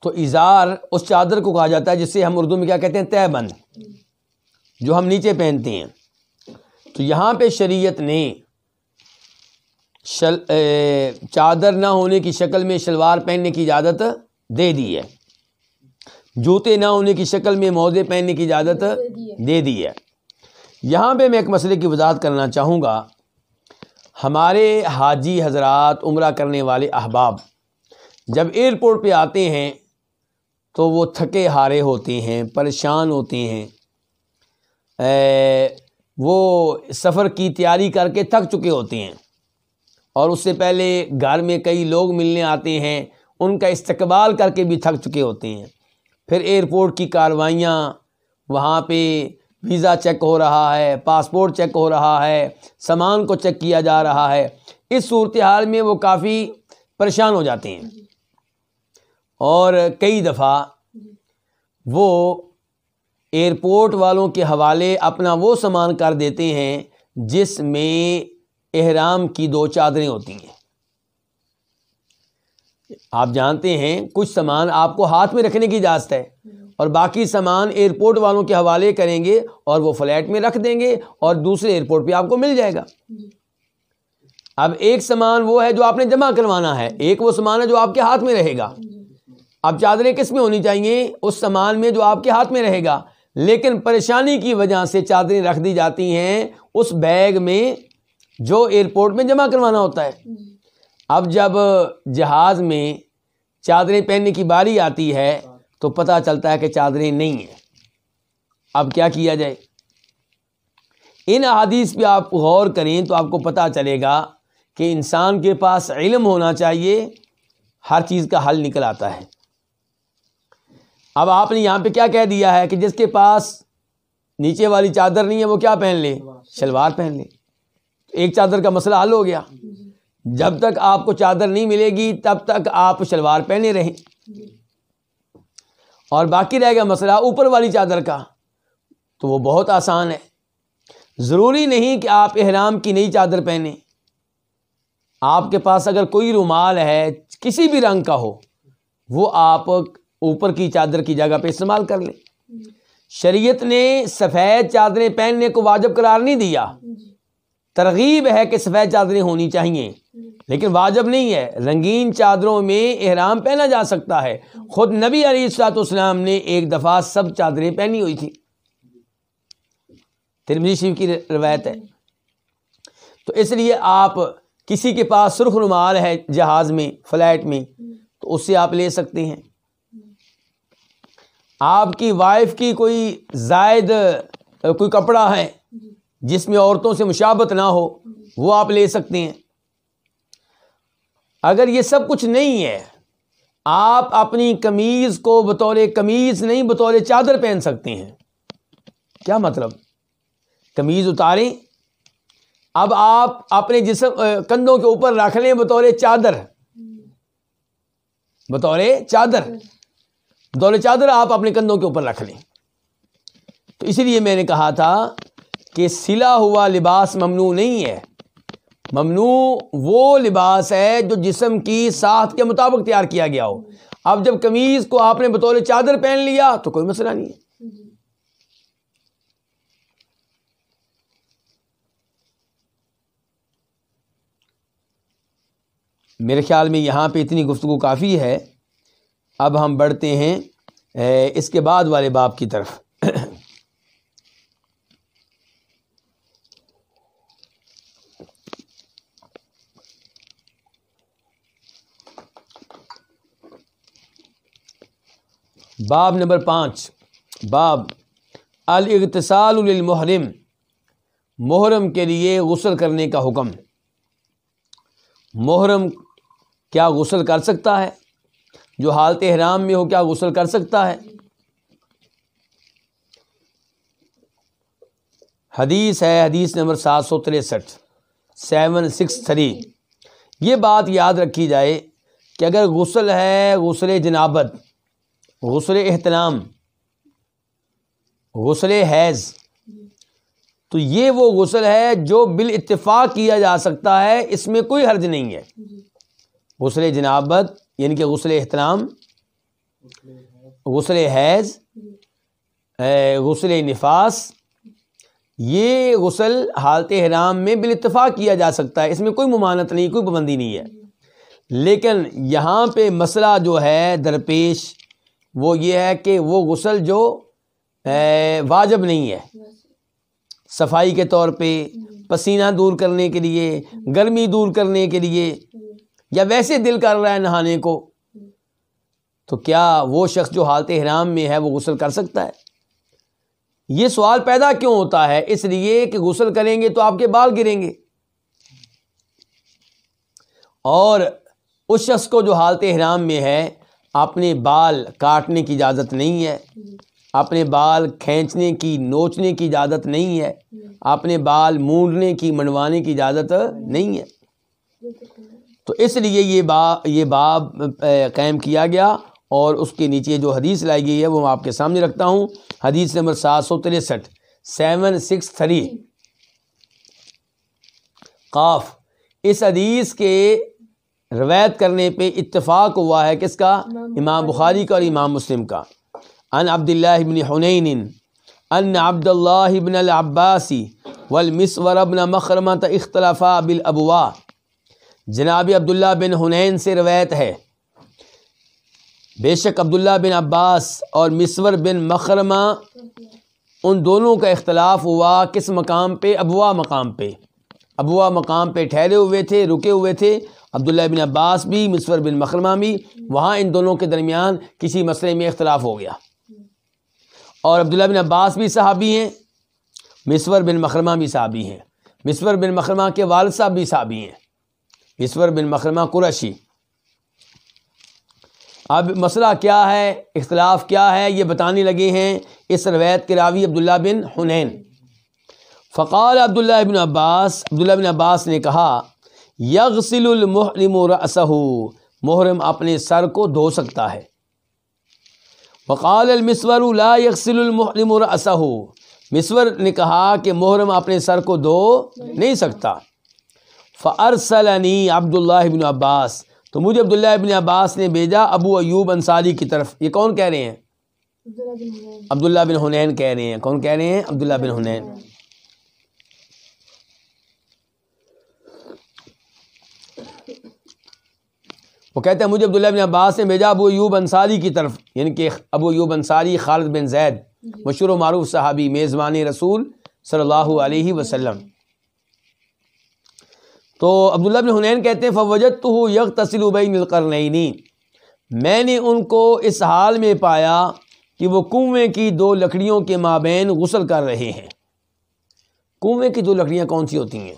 تو ازار اس چادر کو کہا جاتا ہے جسے ہم اردو میں کیا کہتے ہیں؟ تہ بند، جو ہم نیچے پہنتے ہیں. تو یہاں پہ شریعت نے چادر نہ ہونے کی شکل میں شلوار پہننے کی اجازت دے دی ہے، جوتے نہ ہونے کی شکل میں موزے پہننے کی اجازت دے دی ہے. یہاں پہ میں ایک مسئلے کی وضاحت کرنا چاہوں گا. ہمارے حاجی حضرات، عمرہ کرنے والے احباب جب ایئرپورٹ پہ آتے ہیں تو وہ تھکے ہارے ہوتے ہیں، پریشان ہوتے ہیں، وہ سفر کی تیاری کر کے تھک چکے ہوتے ہیں، اور اس سے پہلے گھر میں کئی لوگ ملنے آتے ہیں، ان کا استقبال کر کے بھی تھک چکے ہوتے ہیں. پھر ایئرپورٹ کی کارروائیاں، وہاں پہ ویزا چیک ہو رہا ہے، پاسپورٹ چیک ہو رہا ہے، سامان کو چیک کیا جا رہا ہے. اس صورتحال میں وہ کافی پریشان ہو جاتے ہیں، اور کئی دفعہ وہ ایئرپورٹ والوں کے حوالے اپنا وہ سامان کر دیتے ہیں جس میں احرام کی 2 چادریں ہوتی ہیں. آپ جانتے ہیں کچھ سامان آپ کو ہاتھ میں رکھنے کی اجازت ہے، اور باقی سامان ایئرپورٹ والوں کے حوالے کریں گے اور وہ فلائٹ میں رکھ دیں گے اور دوسرے ایئرپورٹ پہ آپ کو مل جائے گا. اب ایک سامان وہ ہے جو آپ نے جمع کروانا ہے، ایک وہ سامان ہے جو آپ کے ہاتھ میں رہے گا. اب چادریں کس میں ہونی چاہیے؟ اس سامان میں جو آپ کے ہاتھ میں رہے گا. لیکن پریشانی کی وجہ سے چادریں رکھ دی جاتی ہیں اس بیگ میں جو ایئرپورٹ میں جمع کروانا ہوتا ہے. اب جب جہاز میں چادریں پہننے کی باری آتی ہے تو پتہ چلتا ہے کہ چادریں نہیں ہیں. اب کیا کیا جائے؟ ان احادیث پہ آپ غور کریں تو آپ کو پتہ چلے گا کہ انسان کے پاس علم ہونا چاہیے، ہر چیز کا حل نکل آتا ہے. اب آپ نے یہاں پہ کیا کہہ دیا ہے کہ جس کے پاس نیچے والی چادر نہیں ہے وہ کیا پہن لے؟ شلوار پہن لے. ایک چادر کا مسئلہ حل ہو گیا. جب تک آپ کو چادر نہیں ملے گی تب تک آپ شلوار پہنے رہیں، اور باقی رہے گا مسئلہ اوپر والی چادر کا. تو وہ بہت آسان ہے. ضروری نہیں کہ آپ احرام کی نئی چادر پہنیں. آپ کے پاس اگر کوئی رومال ہے کسی بھی رنگ کا ہو، وہ آپ اوپر کی چادر کی جگہ پہ استعمال کر لیں. شریعت نے سفید چادریں پہننے کو واجب قرار نہیں دیا. ترغیب ہے کہ سفید چادریں ہونی چاہیے، لیکن واجب نہیں ہے. رنگین چادروں میں احرام پہنا جا سکتا ہے. خود نبی علیہ الصلوۃ والسلام نے ایک دفعہ سب چادریں پہنی ہوئی تھی، ترمذی شریف کی روایت ہے. تو اس لیے آپ کسی کے پاس سرخ رومال ہے جہاز میں، فلائٹ میں، تو اس سے آپ لے سکتے ہیں. آپ کی وائف کی کوئی زائد کوئی کپڑا ہے جس میں عورتوں سے مشابہت نہ ہو، وہ آپ لے سکتے ہیں. اگر یہ سب کچھ نہیں ہے، آپ اپنی قمیض کو بطور قمیض نہیں بطور چادر پہن سکتے ہیں. کیا مطلب؟ قمیض اتاریں، اب آپ اپنے جسم کندھوں کے اوپر رکھ لیں بطور چادر، بطور چادر آپ اپنے کندھوں کے اوپر رکھ لیں. تو اسی لیے میں نے کہا تھا کہ سلا ہوا لباس ممنوع نہیں ہے. ممنوع وہ لباس ہے جو جسم کی ساخت کے مطابق تیار کیا گیا ہو. اب جب قمیض کو آپ نے بطور چادر پہن لیا تو کوئی مسئلہ نہیں ہے. میرے خیال میں یہاں پہ اتنی گفتگو کافی ہے. اب ہم بڑھتے ہیں اس کے بعد والے باب کی طرف. باب نمبر 5، باب الاغتسال للمحرم، محرم کے لیے غسل کرنے کا حکم. محرم کیا غسل کر سکتا ہے؟ جو حالت احرام میں ہو کیا غسل کر سکتا ہے؟ حدیث ہے، حدیث نمبر 763 763۔ یہ بات یاد رکھی جائے کہ اگر غسل ہے غسل جنابت، غسل احتلام، غسل حیض، تو یہ وہ غسل ہے جو بالاتفاق کیا جا سکتا ہے، اس میں کوئی حرج نہیں ہے۔ غسل جنابت یعنی کہ غسل احتلام، غسل حیض، غسل نفاس، یہ غسل حالت احرام میں بالاتفاق کیا جا سکتا ہے، اس میں کوئی ممانعت نہیں، کوئی پابندی نہیں ہے۔ لیکن یہاں پہ مسئلہ جو ہے درپیش وہ یہ ہے کہ وہ غسل جو واجب نہیں ہے، صفائی کے طور پہ، پسینہ دور کرنے کے لیے، گرمی دور کرنے کے لیے، یا ویسے دل کر رہا ہے نہانے کو، تو کیا وہ شخص جو حالت احرام میں ہے وہ غسل کر سکتا ہے؟ یہ سوال پیدا کیوں ہوتا ہے؟ اس لیے کہ غسل کریں گے تو آپ کے بال گریں گے، اور اس شخص کو جو حالت احرام میں ہے اپنے بال کاٹنے کی اجازت نہیں ہے، اپنے بال کھینچنے کی، نوچنے کی اجازت نہیں ہے، اپنے بال مونڈنے کی، منڈوانے کی اجازت نہیں ہے۔ تو اس لیے یہ باب قائم کیا گیا، اور اس کے نیچے جو حدیث لائی گئی ہے وہ میں آپ کے سامنے رکھتا ہوں۔ حدیث نمبر 763 763 قاف۔ اس حدیث کے روایت کرنے پہ اتفاق ہوا ہے کس کا؟ امام بخاری کا اور امام مسلم کا۔ عن عبداللہ بن حنین ان عبداللہ بن العباس والمسور بن مخرمۃ اختلفا بالابواء۔ جناب عبداللہ بن حنین سے روایت ہے، بے شک عبداللہ بن عباس اور مسور بن مخرمہ ان دونوں کا اختلاف ہوا کس مقام پہ؟ ابوا مقام پہ۔ ابوا مقام پہ ٹھہرے ہوئے تھے، رکے ہوئے تھے عبداللہ بن عباس بھی، مسور بن مخرمہ بھی، وہاں ان دونوں کے درمیان کسی مسئلے میں اختلاف ہو گیا، اور عبداللہ بن عباس بھی صحابی ہیں، مسور بن مخرمہ بھی صحابی ہیں، مسور بن مخرمہ کے والد صاحب بھی صحابی ہیں، مسور بن مخرمہ قرشی۔ اب مسئلہ کیا ہے، اختلاف کیا ہے، یہ بتانے لگے ہیں اس روایت کے راوی عبداللہ بن حنین۔ فقال عبداللہ بن عباس نے کہا، یغسل المحرم رأسہ، محرم اپنے سر کو دھو سکتا ہے۔ وقال المسور لا یغسل المحرم رأسہ، مسور نے کہا کہ محرم اپنے سر کو دھو نہیں سکتا۔ فارسلنی عبداللہ بن عباس، تو مجھے عبداللہ بن عباس نے بھیجا ابو ایوب انصاری کی طرف۔ یہ کون کہہ رہے ہیں؟ عبداللہ بن حنین کہہ رہے ہیں۔ کون کہہ رہے ہیں؟ عبداللہ بن حنین۔ وہ کہتے ہیں مجھے عبداللہ بن عباس نے بھیجا ابو ایوب انصاری کی طرف، یعنی کہ ابو ایوب انصاری خالد بن زید، مشہور و معروف صحابی، میزبان رسول صلی اللہ علیہ وسلم۔ تو عبداللہ بن حنین کہتے ہیں فوجدتہ یغتسل بین القرنین، میں نے ان کو اس حال میں پایا کہ وہ کنویں کی دو لکڑیوں کے مابین غسل کر رہے ہیں۔ کنویں کی دو لکڑیاں کون سی ہوتی ہیں؟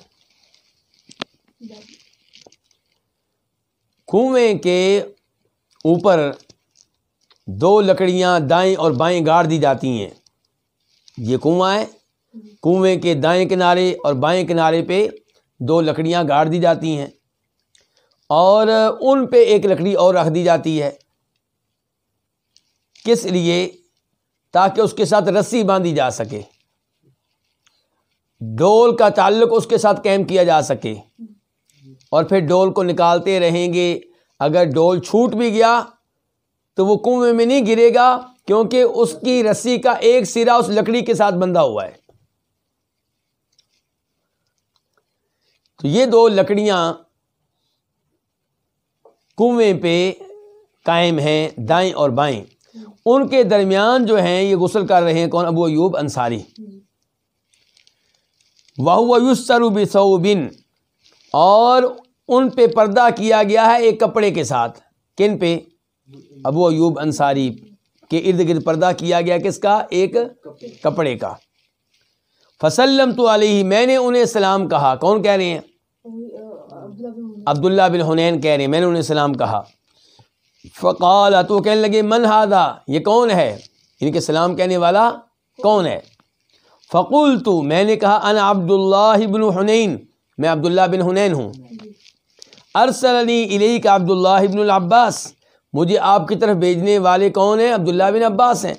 کنویں کے اوپر دو لکڑیاں دائیں اور بائیں گاڑ دی جاتی ہیں۔ یہ کنواں ہے، کنویں کے دائیں کنارے اور بائیں کنارے پہ دو لکڑیاں گاڑ دی جاتی ہیں، اور ان پہ ایک لکڑی اور رکھ دی جاتی ہے۔ کس لیے؟ تاکہ اس کے ساتھ رسی باندھی جا سکے، ڈول کا تعلق اس کے ساتھ قائم کیا جا سکے، اور پھر ڈول کو نکالتے رہیں گے۔ اگر ڈول چھوٹ بھی گیا تو وہ کنویں میں نہیں گرے گا، کیونکہ اس کی رسی کا ایک سرا اس لکڑی کے ساتھ بندھا ہوا ہے۔ تو یہ دو لکڑیاں کنویں پہ قائم ہیں، دائیں اور بائیں، ان کے درمیان جو ہیں یہ غسل کر رہے ہیں کون؟ ابو ایوب انصاری۔ وَهُوَ يُسْتَرُ بِثَوْبٍ، اور ان پہ پردہ کیا گیا ہے ایک کپڑے کے ساتھ۔ کن پہ؟ ابو ایوب انصاری کے ارد گرد پردہ کیا گیا، کس کا؟ ایک کپڑے کا۔ فسلمت علیہ، میں نے انہیں سلام کہا۔ کون کہہ رہے ہیں؟ عبداللہ بن حنین کہہ رہے ہیں میں نے انہیں سلام کہا۔ فقال، تو کہنے لگے من ھذا، یہ کون ہے، ان کے سلام کہنے والا کون ہے؟ فقلت، میں نے کہا انا عبداللہ بن حنین، میں عبداللہ بن حنین ہوں، ارسلنی الیک عبداللہ بن العباس، مجھے آپ کی طرف بھیجنے والے کون ہیں؟ عبداللہ بن عباس ہیں۔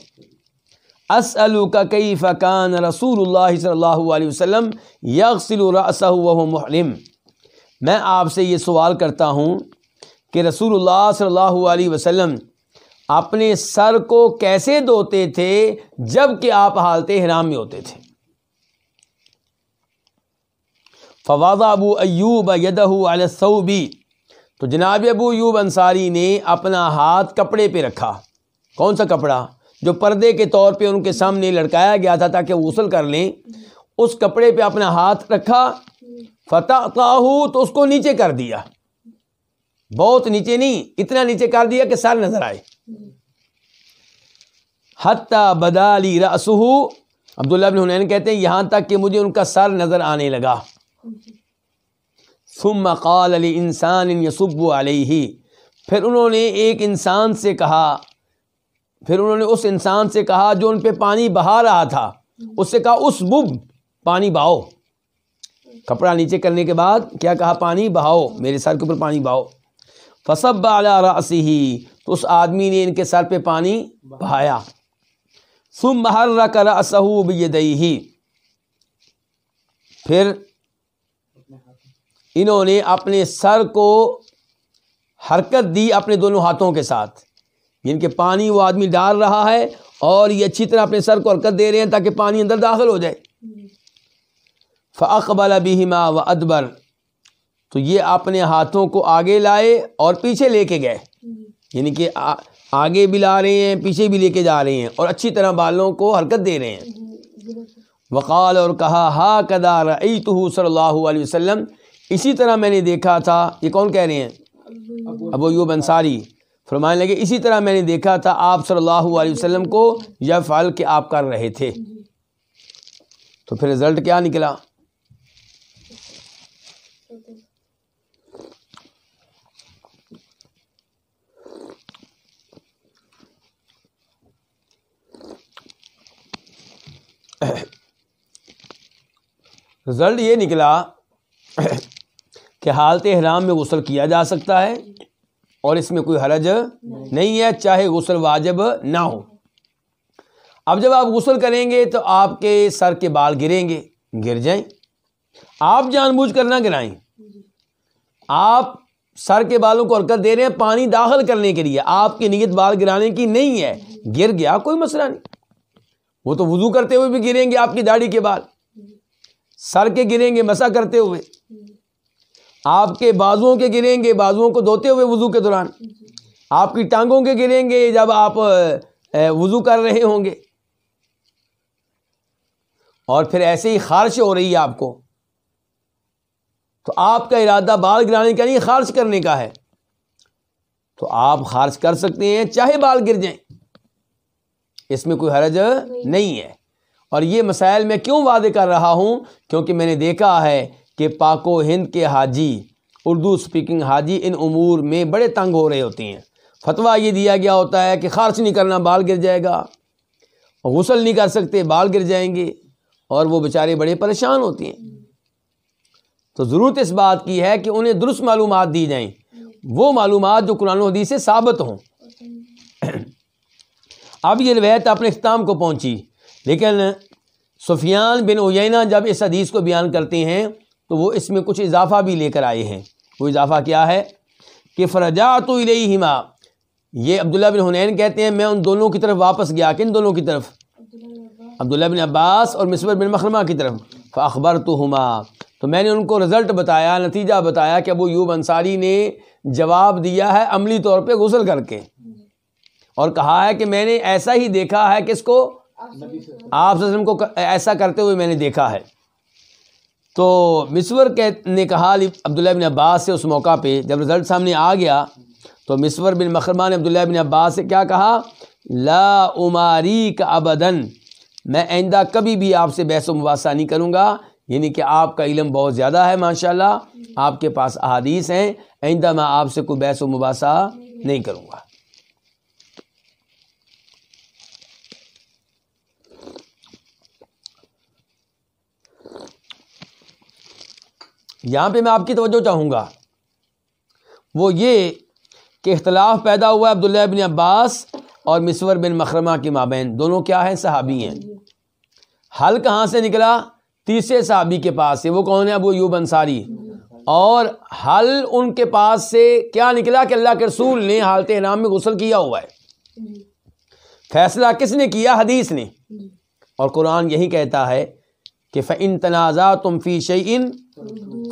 اسألک کیف کان رسول اللہ صلی اللہ علیہ وسلم یغسل رأسہ وہو محرم، میں آپ سے یہ سوال کرتا ہوں کہ رسول اللہ صلی اللہ علیہ وسلم اپنے سر کو کیسے دھوتے تھے جب کہ آپ حالت احرام میں ہوتے تھے؟ فوضع ابو ایوب یدہ علی الثوب، تو جناب ابو ایوب انصاری نے اپنا ہاتھ کپڑے پہ رکھا۔ کون سا کپڑا؟ جو پردے کے طور پہ ان کے سامنے لٹکایا گیا تھا تاکہ وہ غسل کر لیں، اس کپڑے پہ اپنا ہاتھ رکھا۔ فتحتاہ، تو اس کو نیچے کر دیا، بہت نیچے نہیں، اتنا نیچے کر دیا کہ سر نظر آئے۔ حتی بدا لی رأسہ، عبداللہ بن حنین کہتے ہیں یہاں تک کہ مجھے ان کا سر نظر آنے لگا۔ ثم قال لانسان یصب علیہ، پھر انہوں نے ایک انسان سے کہا، پھر انہوں نے اس انسان سے کہا جو ان پہ پانی بہا رہا تھا، اس سے کہا اسبب، پانی بہاؤ۔ کپڑا نیچے کرنے کے بعد کیا کہا؟ پانی بہاؤ، میرے سر کے اوپر پانی بہاؤ۔ فصب علی رأسہ، تو اس آدمی نے ان کے سر پہ پانی بہایا۔ ثم حرک رأسہ بیدیہ، پھر انہوں نے اپنے سر کو حرکت دی اپنے دونوں ہاتھوں کے ساتھ، جن کے پانی وہ آدمی ڈال رہا ہے اور یہ اچھی طرح اپنے سر کو حرکت دے رہے ہیں تاکہ پانی اندر داخل ہو جائے۔ فأقبل بہما وادبر، تو یہ اپنے ہاتھوں کو آگے لائے اور پیچھے لے کے گئے، یعنی کہ آگے بھی لا رہے ہیں، پیچھے بھی لے کے جا رہے ہیں اور اچھی طرح بالوں کو حرکت دے رہے ہیں۔ وقال، اور کہا ھاکذا رأیتہ صلی اللہ علیہ وسلم، اسی طرح میں نے دیکھا تھا۔ یہ کون کہہ رہے ہیں؟ ابو ایوب انصاری فرمانے لگے اسی طرح میں نے دیکھا تھا آپ صلی اللہ علیہ وسلم کو یفعل، کہ آپ کر رہے تھے۔ تو پھر رزلٹ کیا نکلا؟ رزلٹ یہ نکلا کہ حالت احرام میں غسل کیا جا سکتا ہے اور اس میں کوئی حرج نہیں ہے، چاہے غسل واجب نہ ہو۔ اب جب آپ غسل کریں گے تو آپ کے سر کے بال گریں گے، گر جائیں، آپ جان بوجھ کر نہ گرائیں، آپ سر کے بالوں کو حرکت دے رہے ہیں پانی داخل کرنے کے لیے، آپ کی نیت بال گرانے کی نہیں ہے، گر گیا کوئی مسئلہ نہیں، وہ تو وضو کرتے ہوئے بھی گریں گے، آپ کی داڑھی کے بال سر کے گریں گے مسح کرتے ہوئے، آپ کے بازوؤں کے گریں گے بازوؤں کو دھوتے ہوئے وضو کے دوران، آپ کی ٹانگوں کے گریں گے جب آپ وضو کر رہے ہوں گے، اور پھر ایسے ہی خارش ہو رہی ہے آپ کو، تو آپ کا ارادہ بال گرانے کا نہیں، خارش کرنے کا ہے، تو آپ خارش کر سکتے ہیں چاہے بال گر جائیں، اس میں کوئی حرج نہیں ہے۔ اور یہ مسائل میں کیوں واضح کر رہا ہوں؟ کیونکہ میں نے دیکھا ہے کہ پاک و ہند کے حاجی، اردو سپیکنگ حاجی، ان امور میں بڑے تنگ ہو رہے ہوتے ہیں۔ فتویٰ یہ دیا گیا ہوتا ہے کہ خارش نہیں کرنا، بال گر جائے گا، غسل نہیں کر سکتے، بال گر جائیں گے، اور وہ بیچارے بڑے پریشان ہوتے ہیں۔ تو ضرورت اس بات کی ہے کہ انہیں درست معلومات دی جائیں، وہ معلومات جو قرآن و حدیث سے ثابت ہوں۔ اب یہ روایت اپنے اختتام کو پہنچی، لیکن سفیان بن عیینہ جب اس حدیث کو بیان کرتے ہیں تو وہ اس میں کچھ اضافہ بھی لے کر آئے ہیں۔ وہ اضافہ کیا ہے کہ فرجعت الیہما، یہ عبداللہ بن حنین کہتے ہیں میں ان دونوں کی طرف واپس گیا، کن دونوں کی طرف؟ عبداللہ بن عباس اور مسور بن مخرمہ کی طرف۔ فاخبرتہما، تو میں نے ان کو رزلٹ بتایا، نتیجہ بتایا کہ ابو ایوب انصاری نے جواب دیا ہے عملی طور پہ غسل کر کے، اور کہا ہے کہ میں نے ایسا ہی دیکھا ہے، کس کو؟ آپ صلی اللہ علیہ وسلم کو ایسا کرتے ہوئے میں نے دیکھا ہے۔ تو مسور نے کہا عبداللہ بن عباس سے اس موقع پہ جب رزلٹ سامنے آ گیا تو مسور بن مخرمہ نے عبداللہ بن عباس سے کیا کہا؟ لا اماریک ابداً، میں آئندہ کبھی بھی آپ سے بحث و مباحثہ نہیں کروں گا، یعنی کہ آپ کا علم بہت زیادہ ہے ماشاءاللہ، آپ کے پاس احادیث ہیں، آئندہ میں آپ سے کوئی بحث و مباحثہ نہیں کروں گا۔ یہاں پہ میں آپ کی توجہ چاہوں گا وہ یہ کہ اختلاف پیدا ہوا ہے عبداللہ بن عباس اور مسور بن مخرمہ کے مابین. دونوں کیا ہیں؟ صحابی ہیں. حل کہاں سے نکلا؟ تیسرے صحابی کے پاس سے. وہ کون ہے؟ ابو ایوب انصاری. اور حل ان کے پاس سے کیا نکلا کہ اللہ کے رسول نے حالت احرام میں غسل کیا ہوا ہے. فیصلہ کس نے کیا؟ حدیث نے. اور قرآن یہی کہتا ہے کہ فَإِن تَنَازَعْتُمْ فِي شَيْءٍ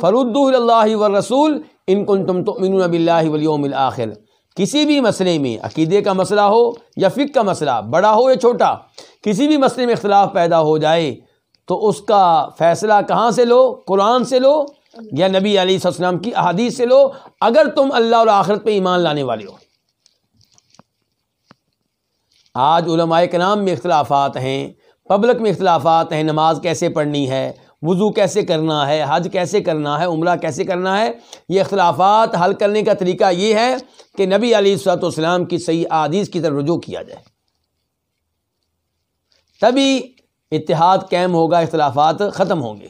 فَرُدُّوهُ إِلَى اللَّهِ وَالرَّسُولِ إِن كُنتُمْ تُؤْمِنُونَ بِاللَّهِ وَالْيَوْمِ الْآخِرِ. کسی بھی مسئلے میں، عقیدے کا مسئلہ ہو یا فقہ کا مسئلہ، بڑا ہو یا چھوٹا، کسی بھی مسئلے میں اختلاف پیدا ہو جائے تو اس کا فیصلہ کہاں سے لو؟ قرآن سے لو یا نبی علیہ السلام کی احادیث سے لو، اگر تم اللہ اور آخرت پہ ایمان لانے والے ہو. آج علماء کرام میں اختلافات ہیں، پبلک میں اختلافات ہیں. نماز کیسے پڑھنی ہے، وضو کیسے کرنا ہے، حج کیسے کرنا ہے، عمرہ کیسے کرنا ہے. یہ اختلافات حل کرنے کا طریقہ یہ ہے کہ نبی علیہ الصلوۃ والسلام کی صحیح احادیث کی طرف رجوع کیا جائے، تبھی اتحاد قائم ہوگا، اختلافات ختم ہوں گے.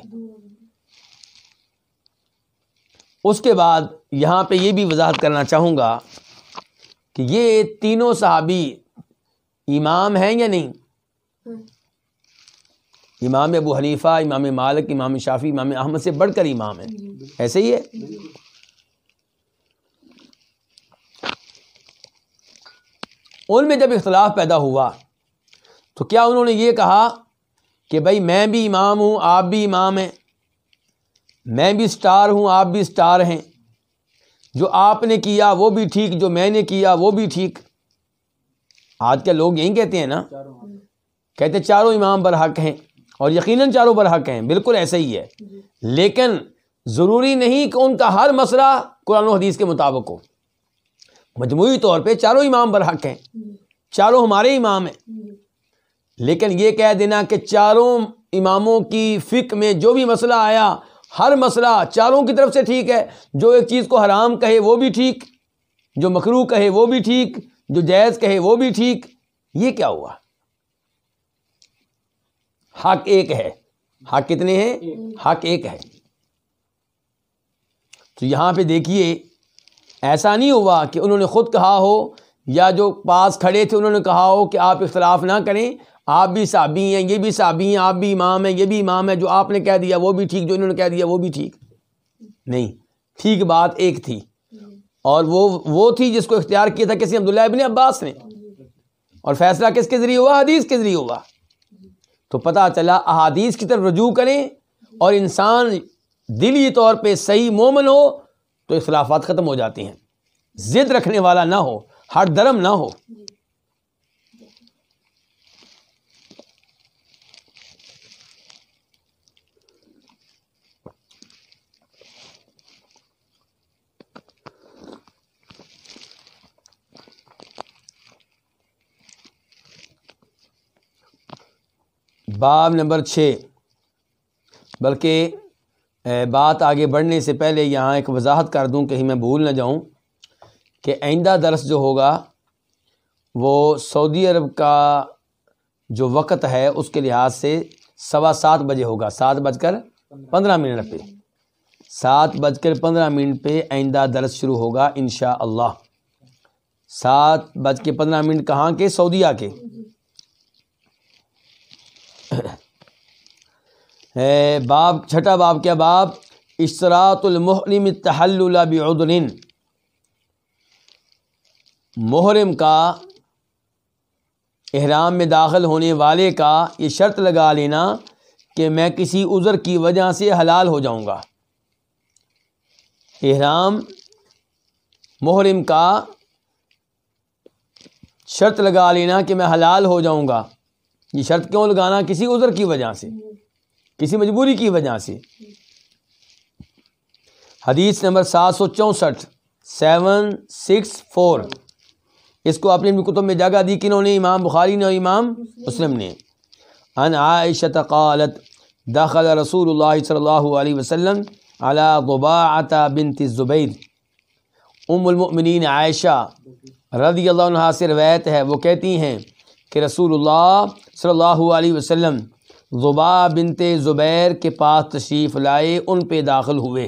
اس کے بعد یہاں پہ یہ بھی وضاحت کرنا چاہوں گا کہ یہ تینوں صحابی امام ہیں یا نہیں؟ امام ابو حنیفہ، امام مالک، امام شافعی، امام احمد سے بڑھ کر امام ہیں. ایسے ہی ہے. ان میں جب اختلاف پیدا ہوا تو کیا انہوں نے یہ کہا کہ بھائی میں بھی امام ہوں، آپ بھی امام ہیں، میں بھی سٹار ہوں، آپ بھی سٹار ہیں، جو آپ نے کیا وہ بھی ٹھیک، جو میں نے کیا وہ بھی ٹھیک؟ آج کے لوگ یہی کہتے ہیں نا، کہتے چاروں امام برحق ہیں، اور یقیناً چاروں برحق ہیں، بالکل ایسا ہی ہے. لیکن ضروری نہیں کہ ان کا ہر مسئلہ قرآن و حدیث کے مطابق ہو. مجموعی طور پہ چاروں امام برحق ہیں، چاروں ہمارے امام ہیں. لیکن یہ کہہ دینا کہ چاروں اماموں کی فقہ میں جو بھی مسئلہ آیا، ہر مسئلہ چاروں کی طرف سے ٹھیک ہے، جو ایک چیز کو حرام کہے وہ بھی ٹھیک، جو مکروہ کہے وہ بھی ٹھیک، جو جائز کہے وہ بھی ٹھیک، یہ کیا ہوا؟ حق ایک ہے. حق کتنے ہیں؟ حق ایک ہے. تو یہاں پہ دیکھیے ایسا نہیں ہوا کہ انہوں نے خود کہا ہو یا جو پاس کھڑے تھے انہوں نے کہا ہو کہ آپ اختلاف نہ کریں، آپ بھی صحابی ہیں، یہ بھی صحابی ہیں، آپ بھی امام ہیں، یہ بھی امام ہے، جو آپ نے کہہ دیا وہ بھی ٹھیک، جو انہوں نے کہہ دیا وہ بھی ٹھیک. نہیں، ٹھیک بات ایک تھی، اور وہ تھی جس کو اختیار کیا تھا کسی عبداللہ ابن عباس نے. اور فیصلہ کس کے ذریعے ہوا؟ حدیث کے ذریعے ہوا. تو پتہ چلا احادیث کی طرف رجوع کریں اور انسان دلی طور پہ صحیح مومن ہو تو اختلافات ختم ہو جاتے ہیں. ضد رکھنے والا نہ ہو، ہر درم نہ ہو. باب نمبر 6. بلکہ بات آگے بڑھنے سے پہلے یہاں ایک وضاحت کر دوں کہیں میں بھول نہ جاؤں کہ آئندہ درس جو ہوگا وہ سعودی عرب کا جو وقت ہے اس کے لحاظ سے 7:15 بجے ہوگا. 7:15 پہ 7:15 پہ آئندہ درس شروع ہوگا انشاءاللہ. 7:15 کہاں کے؟ سعودیہ کے. باب 6 باب کیا؟ باب اشتراط المحرم التحلل بعذر. محرم کا، احرام میں داخل ہونے والے کا یہ شرط لگا لینا کہ میں کسی عذر کی وجہ سے حلال ہو جاؤں گا. احرام محرم کا شرط لگا لینا کہ میں حلال ہو جاؤں گا. یہ شرط کیوں لگانا؟ کسی عذر کی وجہ سے، کسی مجبوری کی وجہ سے. حدیث نمبر 764 764. اس کو اپنی کتب میں جگہ دی کنہوں نے؟ امام بخاری نے اور امام مسلم نے. عن عائشہ قالت دخل رسول اللہ صلی اللہ علیہ وسلم علی ضباعۃ بنت الزبیر. ام المؤمنین عائشہ رضی اللہ عنہا سے روایت ہے، وہ کہتی ہیں کہ رسول اللہ صلی اللہ علیہ وسلم ضباع بنت زبیر کے پاس تشریف لائے، ان پہ داخل ہوئے.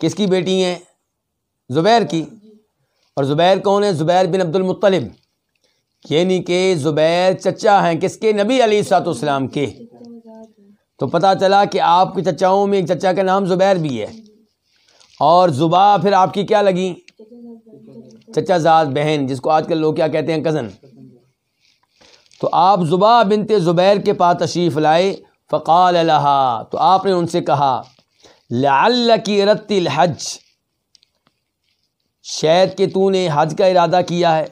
کس کی بیٹی ہیں؟ زبیر کی. اور زبیر کون ہے؟ زبیر بن عبد المطلب، یعنی کہ زبیر چچا ہیں کس کے؟ نبی علیہ الصلوۃ والسلام کے. تو پتہ چلا کہ آپ کے چچاؤں میں ایک چچا کا نام زبیر بھی ہے. اور زبا پھر آپ کی کیا لگی؟ چچا زاد بہن، جس کو آج کل لوگ کیا کہتے ہیں؟ کزن. تو آپ زبا بنت زبیر کے پاس تشریف لائے. فقال لها، تو آپ نے ان سے کہا لعلک اردت الحج، شاید کہ تو نے حج کا ارادہ کیا ہے،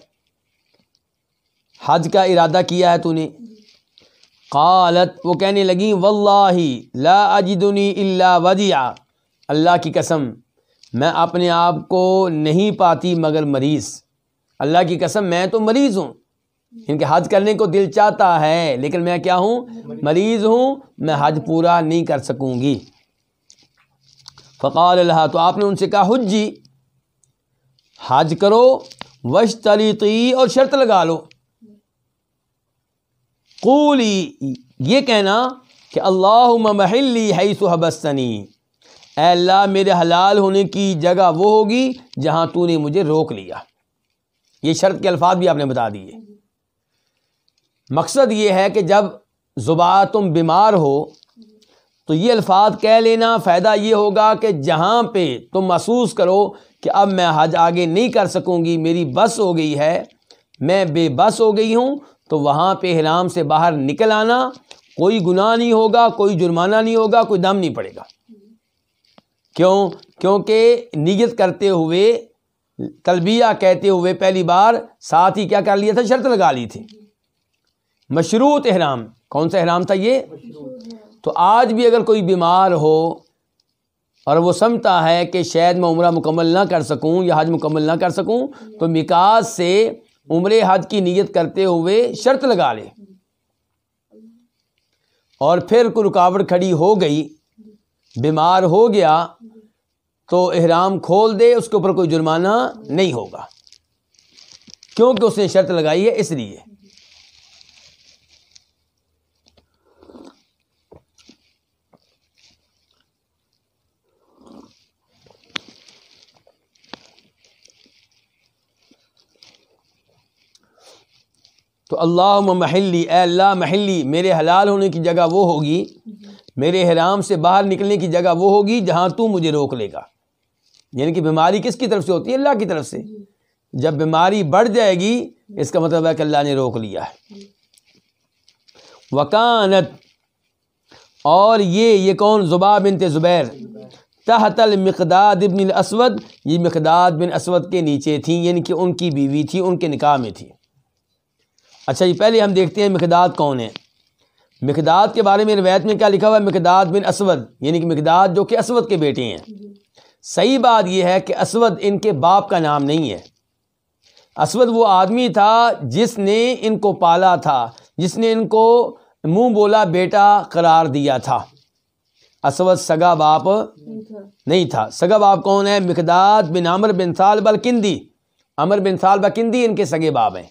حج کا ارادہ کیا ہے تو نے. قالت، وہ کہنے لگیں واللہ لا اجدنی الا ودیعا، اللہ کی قسم میں اپنے آپ کو نہیں پاتی مگر مریض. اللہ کی قسم میں تو مریض ہوں، ان کے حج کرنے کو دل چاہتا ہے لیکن میں کیا ہوں؟ مریض ہوں، میں حج پورا نہیں کر سکوں گی. فقال لها، تو آپ نے ان سے کہا حجی، حج کرو، واشترطی، اور شرط لگا لو. قولی، یہ کہنا کہ اللہم محلی حیث حبستنی، اے اللہ میرے حلال ہونے کی جگہ وہ ہوگی جہاں تو نے مجھے روک لیا. یہ شرط کے الفاظ بھی آپ نے بتا دیے. مقصد یہ ہے کہ جب زبا تم بیمار ہو تو یہ الفاظ کہہ لینا، فائدہ یہ ہوگا کہ جہاں پہ تم محسوس کرو کہ اب میں حج آگے نہیں کر سکوں گی، میری بس ہو گئی ہے، میں بے بس ہو گئی ہوں، تو وہاں پہ احرام سے باہر نکل آنا، کوئی گناہ نہیں ہوگا، کوئی جرمانہ نہیں ہوگا، کوئی دم نہیں پڑے گا. کیوں؟ کیونکہ نیت کرتے ہوئے، تلبیہ کہتے ہوئے پہلی بار ساتھ ہی کیا کر لیا تھا؟ شرط لگا لی تھی. مشروط احرام. کون سا احرام تھا یہ؟ تو آج بھی اگر کوئی بیمار ہو اور وہ سمجھتا ہے کہ شاید میں عمرہ مکمل نہ کر سکوں یا حج مکمل نہ کر سکوں، تو میقات سے عمرے حج کی نیت کرتے ہوئے شرط لگا لے. اور پھر کوئی رکاوٹ کھڑی ہو گئی، بیمار ہو گیا، تو احرام کھول دے، اس کے اوپر کوئی جرمانہ نہیں ہوگا، کیونکہ اس نے شرط لگائی ہے اس لیے. تو اللہم محلی، اے اللہ محلی، میرے حلال ہونے کی جگہ وہ ہوگی، میرے احرام سے باہر نکلنے کی جگہ وہ ہوگی جہاں تو مجھے روک لے گا. یعنی کہ بیماری کس کی طرف سے ہوتی ہے؟ اللہ کی طرف سے. جب بیماری بڑھ جائے گی اس کا مطلب ہے کہ اللہ نے روک لیا ہے. وکانت، اور یہ کون؟ زبا بنت زبیر، تحت المقداد ابن الاسود، یہ مقداد بن اسود کے نیچے تھیں، یعنی کہ ان کی بیوی تھی، ان کے نکاح میں تھی. اچھا جی، پہلے ہم دیکھتے ہیں مقداد کون ہے. مقداد کے بارے میں روایت میں کیا لکھا ہوا ہے؟ مقداد بن اسود، یعنی کہ مقداد جو کہ اسود کے بیٹے ہیں. صحیح بات یہ ہے کہ اسود ان کے باپ کا نام نہیں ہے. اسود وہ آدمی تھا جس نے ان کو پالا تھا، جس نے ان کو منہ بولا بیٹا قرار دیا تھا. اسود سگا باپ نہیں تھا. سگا باپ کون ہے؟ مقداد بن عمر بن ثعلبہ الکندی. عمر بن ثعلبہ کندی ان کے سگے باپ ہیں.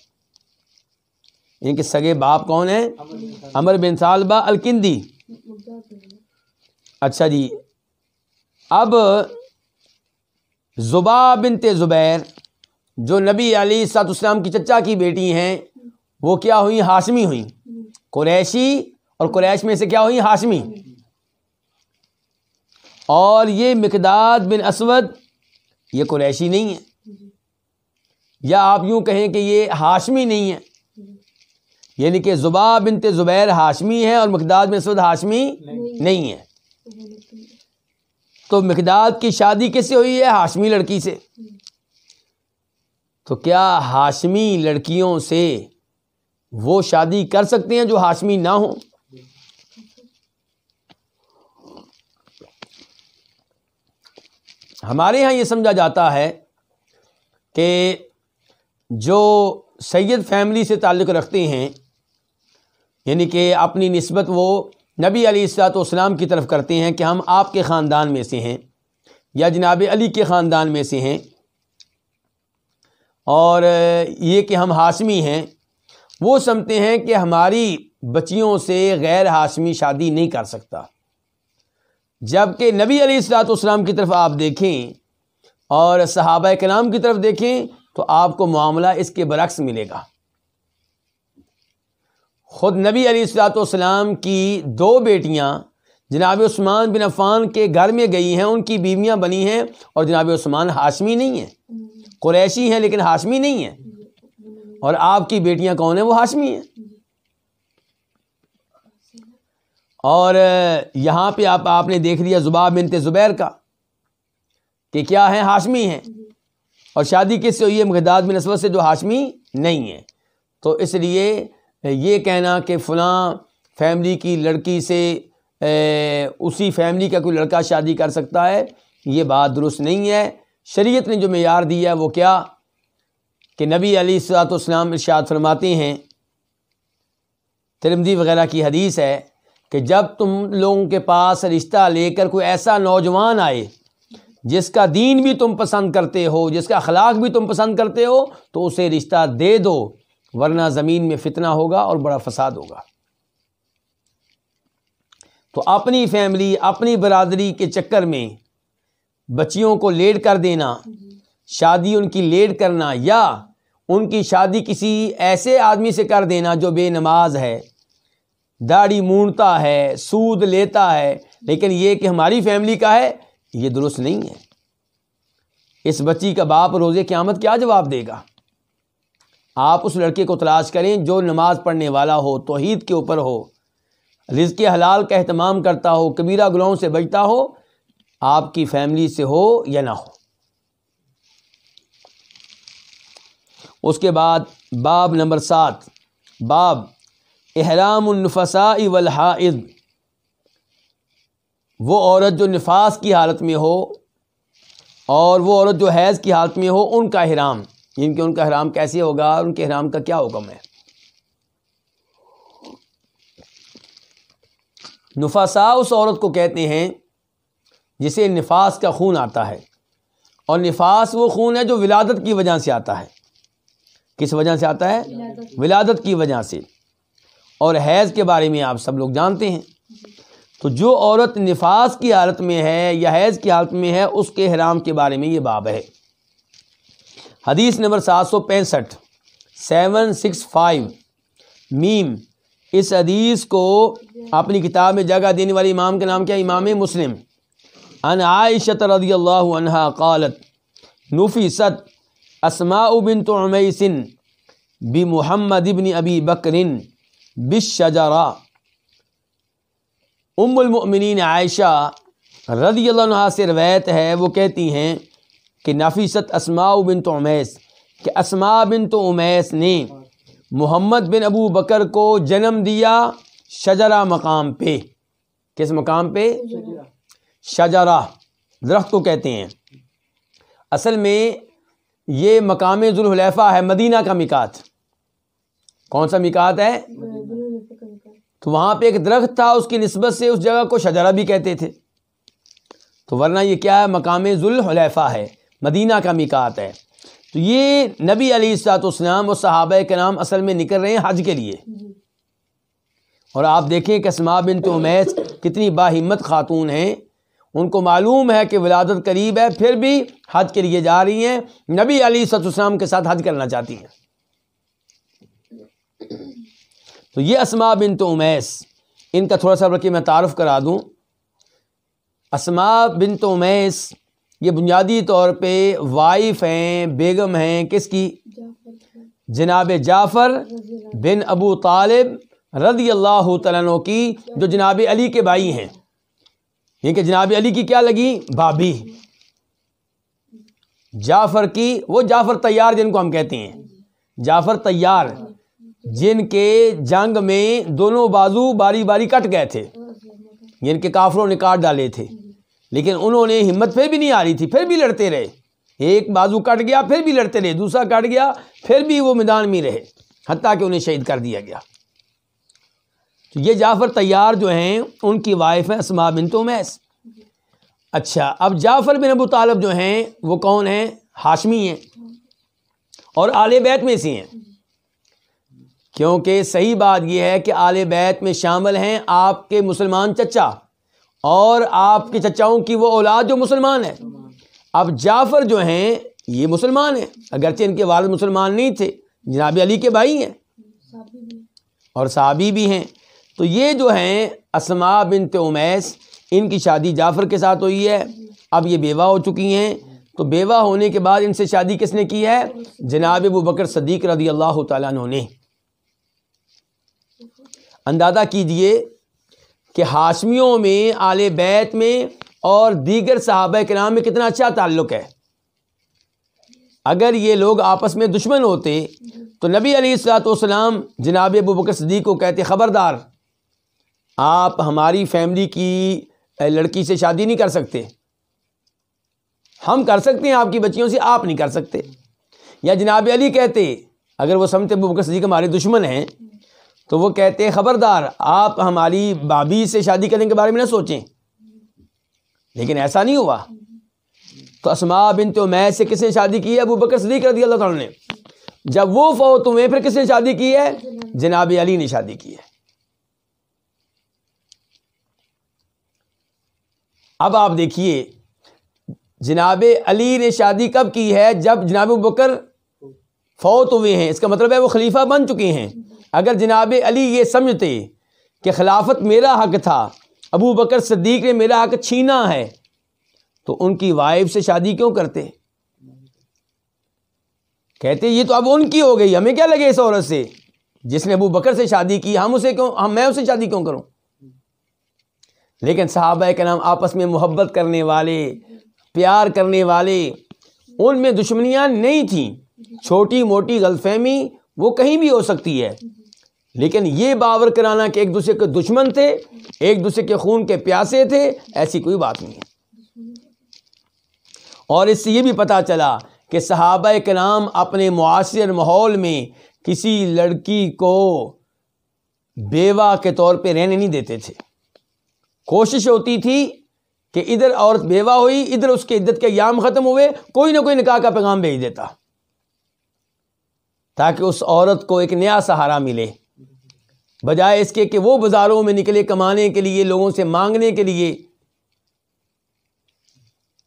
ان کے سگے باپ کون ہیں؟ عمر بن ثعلبہ الکندی. اچھا جی، اب زبا بنت زبیر جو نبی علیہ الصلوۃ والسلام کی چچا کی بیٹی ہیں، وہ کیا ہوئیں؟ ہاشمی ہوئیں، قریشی، اور قریش میں سے کیا ہوئیں؟ ہاشمی. اور یہ مقداد بن اسود یہ قریشی نہیں ہے، یا آپ یوں کہیں کہ یہ ہاشمی نہیں ہے. یعنی کہ زبا بنت زبیر ہاشمی ہے اور مقداد بن اسود ہاشمی نہیں ہے. تو مقداد کی شادی کس سے ہوئی ہے؟ ہاشمی لڑکی سے. تو کیا ہاشمی لڑکیوں سے وہ شادی کر سکتے ہیں جو ہاشمی نہ ہوں؟ ہمارے ہاں یہ سمجھا جاتا ہے کہ جو سید فیملی سے تعلق رکھتے ہیں، یعنی کہ اپنی نسبت وہ نبی علیہ الصلوۃ والسلام کی طرف کرتے ہیں کہ ہم آپ کے خاندان میں سے ہیں یا جناب علی کے خاندان میں سے ہیں، اور یہ کہ ہم ہاشمی ہیں، وہ سمجھتے ہیں کہ ہماری بچیوں سے غیر ہاشمی شادی نہیں کر سکتا. جبکہ نبی علیہ الصلوۃ والسلام کی طرف آپ دیکھیں اور صحابہ کرام کی طرف دیکھیں تو آپ کو معاملہ اس کے برعکس ملے گا. خود نبی علیہ الصلوۃ والسلام کی 2 بیٹیاں جناب عثمان بن عفان کے گھر میں گئی ہیں، ان کی بیویاں بنی ہیں، اور جناب عثمان ہاشمی نہیں ہیں، قریشی ہیں لیکن ہاشمی نہیں ہیں، اور آپ کی بیٹیاں کون ہیں؟ وہ ہاشمی ہیں. اور یہاں پہ آپ نے دیکھ لیا زباب بنت زبیر کا کہ کیا ہیں؟ ہاشمی ہیں، اور شادی کس سے ہوئی ہے؟ مقداد بن اسود سے، جو ہاشمی نہیں ہے. تو اس لیے یہ کہنا کہ فلاں فیملی کی لڑکی سے اسی فیملی کا کوئی لڑکا شادی کر سکتا ہے، یہ بات درست نہیں ہے. شریعت نے جو معیار دیا ہے وہ کیا کہ نبی علیہ الصلوۃ والسلام ارشاد فرماتے ہیں، ترمذی وغیرہ کی حدیث ہے کہ جب تم لوگوں کے پاس رشتہ لے کر کوئی ایسا نوجوان آئے جس کا دین بھی تم پسند کرتے ہو، جس کا اخلاق بھی تم پسند کرتے ہو، تو اسے رشتہ دے دو، ورنہ زمین میں فتنہ ہوگا اور بڑا فساد ہوگا. تو اپنی فیملی، اپنی برادری کے چکر میں بچیوں کو لیٹ کر دینا، شادی ان کی لیٹ کرنا، یا ان کی شادی کسی ایسے آدمی سے کر دینا جو بے نماز ہے، داڑھی مونڈتا ہے، سود لیتا ہے، لیکن یہ کہ ہماری فیملی کا ہے، یہ درست نہیں ہے. اس بچی کا باپ روزے قیامت کیا جواب دے گا؟ آپ اس لڑکے کو تلاش کریں جو نماز پڑھنے والا ہو، توحید کے اوپر ہو، رزق حلال کا اہتمام کرتا ہو، کبیرہ گناہوں سے بچتا ہو، آپ کی فیملی سے ہو یا نہ ہو. اس کے بعد باب نمبر 7، باب احرام النفساء والحائض. وہ عورت جو نفاس کی حالت میں ہو اور وہ عورت جو حیض کی حالت میں ہو، ان کا احرام، یعنی کہ ان کا احرام کیسے ہوگا، ان کے احرام کا کیا حکم ہے. نفساء اس عورت کو کہتے ہیں جسے نفاس کا خون آتا ہے، اور نفاس وہ خون ہے جو ولادت کی وجہ سے آتا ہے. کس وجہ سے آتا ہے؟ ولادت کی وجہ سے. اور حیض کے بارے میں آپ سب لوگ جانتے ہیں. تو جو عورت نفاس کی حالت میں ہے یا حیض کی حالت میں ہے، اس کے احرام کے بارے میں یہ باب ہے. حدیث نمبر 765 765 میم. اس حدیث کو اپنی کتاب میں جگہ دینے والے امام کا نام کیا؟ امام مسلم. عن عائشہ رضی اللہ عنہا قالت نفست اسماء بنت عمیس بمحمد ابن ابی بکر بالشجرہ. ام المؤمنین عائشہ رضی اللہ عنہا سے روایت ہے، وہ کہتی ہیں کہ نفست اسماء بنت عمیس، کہ اسماء بنت عمیس نے محمد بن ابو بکر کو جنم دیا شجرہ مقام پہ. کس مقام پہ؟ شجرہ درخت کو کہتے ہیں. اصل میں یہ مقام ذوالحلیفہ ہے، مدینہ کا میقات. کون سا میقات ہے؟ تو وہاں پہ ایک درخت تھا، اس کی نسبت سے اس جگہ کو شجرہ بھی کہتے تھے. تو ورنہ یہ کیا ہے؟ مقام ذوالحلیفہ ہے، مدینہ کا میقات ہے. تو یہ نبی علیہ الصلوۃ والسلام اور صحابہ کرام اصل میں نکل رہے ہیں حج کے لیے. اور آپ دیکھیں کہ اسماء بنت عمیس کتنی باہمت خاتون ہیں، ان کو معلوم ہے کہ ولادت قریب ہے، پھر بھی حج کے لیے جا رہی ہیں، نبی علیہ الصلوۃ والسلام کے ساتھ حج کرنا چاہتی ہیں. تو یہ اسماء بنت عمیس، ان کا تھوڑا سا رکھے میں تعارف کرا دوں. اسماء بنت عمیس یہ بنیادی طور پہ وائف ہیں، بیگم ہیں کس کی؟ جناب جعفر بن ابو طالب رضی اللہ تعالیٰ عنہ کی، جو جناب علی کے بھائی ہیں. یہ کہ جناب علی کی کیا لگی؟ بھابھی. جعفر کی، وہ جعفر طیار جن کو ہم کہتے ہیں، جعفر طیار، جن کے جنگ میں دونوں بازو باری باری کٹ گئے تھے، جن کے کافروں نے کاٹ ڈالے تھے، لیکن انہوں نے ہمت پھر بھی نہیں آ رہی تھی، پھر بھی لڑتے رہے. ایک بازو کٹ گیا پھر بھی لڑتے رہے، دوسرا کٹ گیا پھر بھی وہ میدان میں رہے، حتیٰ کہ انہیں شہید کر دیا گیا. تو یہ جعفر طیار جو ہیں ان کی وائف ہیں اسماء بنت عمیس. اچھا، اب جعفر بن ابو طالب جو ہیں وہ کون ہیں؟ ہاشمی ہیں اور آل بیت میں سے ہیں، کیونکہ صحیح بات یہ ہے کہ آل بیت میں شامل ہیں آپ کے مسلمان چچا اور آپ کے چچاؤں کی وہ اولاد جو مسلمان ہے. اب جعفر جو ہیں یہ مسلمان ہیں، اگرچہ ان کے والد مسلمان نہیں تھے، جناب علی کے بھائی ہیں اور صحابی بھی ہیں. تو یہ جو ہیں اسماء بنت امیس، ان کی شادی جعفر کے ساتھ ہوئی ہے. اب یہ بیوہ ہو چکی ہیں، تو بیوہ ہونے کے بعد ان سے شادی کس نے کی ہے؟ جناب ابو بکر صدیق رضی اللہ تعالیٰ عنہ نے. اندازہ کیجئے کہ ہاشمیوں میں، آل بیت میں اور دیگر صحابہ کرام میں کتنا اچھا تعلق ہے. اگر یہ لوگ آپس میں دشمن ہوتے تو نبی علیہ الصلوۃ والسلام جناب ابو بکر صدیق کو کہتے خبردار، آپ ہماری فیملی کی لڑکی سے شادی نہیں کر سکتے، ہم کر سکتے ہیں آپ کی بچیوں سے، آپ نہیں کر سکتے. یا جناب علی کہتے، اگر وہ سمجھتے ابو بکر صدیق ہمارے دشمن ہیں تو وہ کہتے خبردار، آپ ہماری بھابھی سے شادی کرنے کے بارے میں نہ سوچیں. لیکن ایسا نہیں ہوا. تو اسماء بنت امیس سے کس نے شادی کی ہے؟ ابو بکر صدیق رضی اللہ تعالیٰ نے. جب وہ فوت ہوئے پھر کس نے شادی کی ہے؟ جناب علی نے شادی کی ہے. اب آپ دیکھیے جناب علی نے شادی کب کی ہے؟ جب جناب ابو بکر فوت ہوئے ہیں. اس کا مطلب ہے وہ خلیفہ بن چکے ہیں. اگر جناب علی یہ سمجھتے کہ خلافت میرا حق تھا، ابو بکر صدیق نے میرا حق چھینا ہے، تو ان کی وائف سے شادی کیوں کرتے؟ کہتے یہ تو اب ان کی ہو گئی، ہمیں کیا لگے اس عورت سے، جس نے ابو بکر سے شادی کی میں اسے شادی کیوں کروں؟ لیکن صحابہ کرام آپس میں محبت کرنے والے، پیار کرنے والے، ان میں دشمنیاں نہیں تھیں. چھوٹی موٹی غلط فہمی وہ کہیں بھی ہو سکتی ہے، لیکن یہ باور کرانا کہ ایک دوسرے کے دشمن تھے، ایک دوسرے کے خون کے پیاسے تھے، ایسی کوئی بات نہیں ہے. اور اس سے یہ بھی پتہ چلا کہ صحابہ کرام اپنے معاشر ماحول میں کسی لڑکی کو بیوہ کے طور پہ رہنے نہیں دیتے تھے. کوشش ہوتی تھی کہ ادھر عورت بیوہ ہوئی، ادھر اس کے عدت کے ایام ختم ہوئے، کوئی نہ کوئی نکاح کا پیغام بھیج دیتا تاکہ اس عورت کو ایک نیا سہارا ملے، بجائے اس کے کہ وہ بازاروں میں نکلے کمانے کے لیے، لوگوں سے مانگنے کے لیے.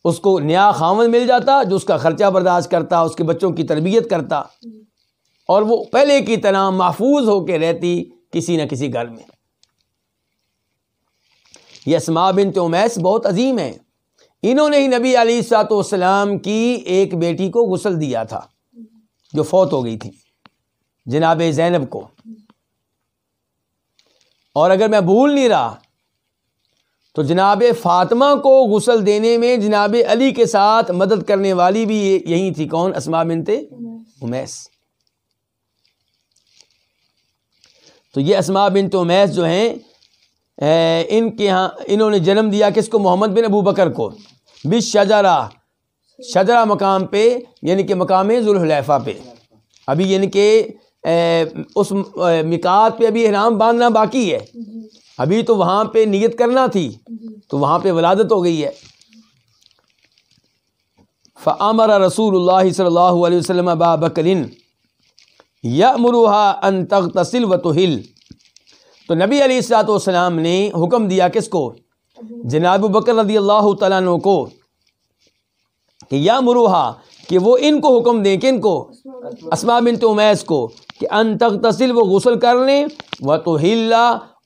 اس کو نیا خاوند مل جاتا جو اس کا خرچہ برداشت کرتا، اس کے بچوں کی تربیت کرتا، اور وہ پہلے کی طرح محفوظ ہو کے رہتی کسی نہ کسی گھر میں. یہ اسماء بنت امیس بہت عظیم ہیں. انہوں نے ہی نبی علیہ الصلوۃ والسلام کی ایک بیٹی کو غسل دیا تھا جو فوت ہو گئی تھی، جناب زینب کو. اور اگر میں بھول نہیں رہا تو جناب فاطمہ کو غسل دینے میں جناب علی کے ساتھ مدد کرنے والی بھی یہی تھی. کون؟ اسماء بنت امیس. تو یہ اسماء بنت امیس جو ہیں ان کے ہاں انہوں نے جنم دیا کس کو؟ محمد بن ابو بکر کو، بالشجرہ، شجرہ مقام پہ، یعنی کہ مقام ذوالحلیفہ پہ. ابھی یعنی کہ اس میقات پہ ابھی احرام باندھنا باقی ہے، ابھی تو وہاں پہ نیت کرنا تھی، تو وہاں پہ ولادت ہو گئی ہے. فَأَمَرَ رسول اللہ صلی اللہ علیہ وسلم أبا بکر يَأْمُرُهَا أَن تَغْتَسِلْ وَتُحِلْ. تو نبی علیہ الصلوۃ والسلام نے حکم دیا کس کو؟ جناب بکر رضی اللہ تعالیٰ عنہ کو، کہ یأمرها، کہ وہ ان کو حکم دیں، کن کو؟ اسماء بنت امیس کو، کہ ان تغتسل، وہ غسل کر لیں، وتحل،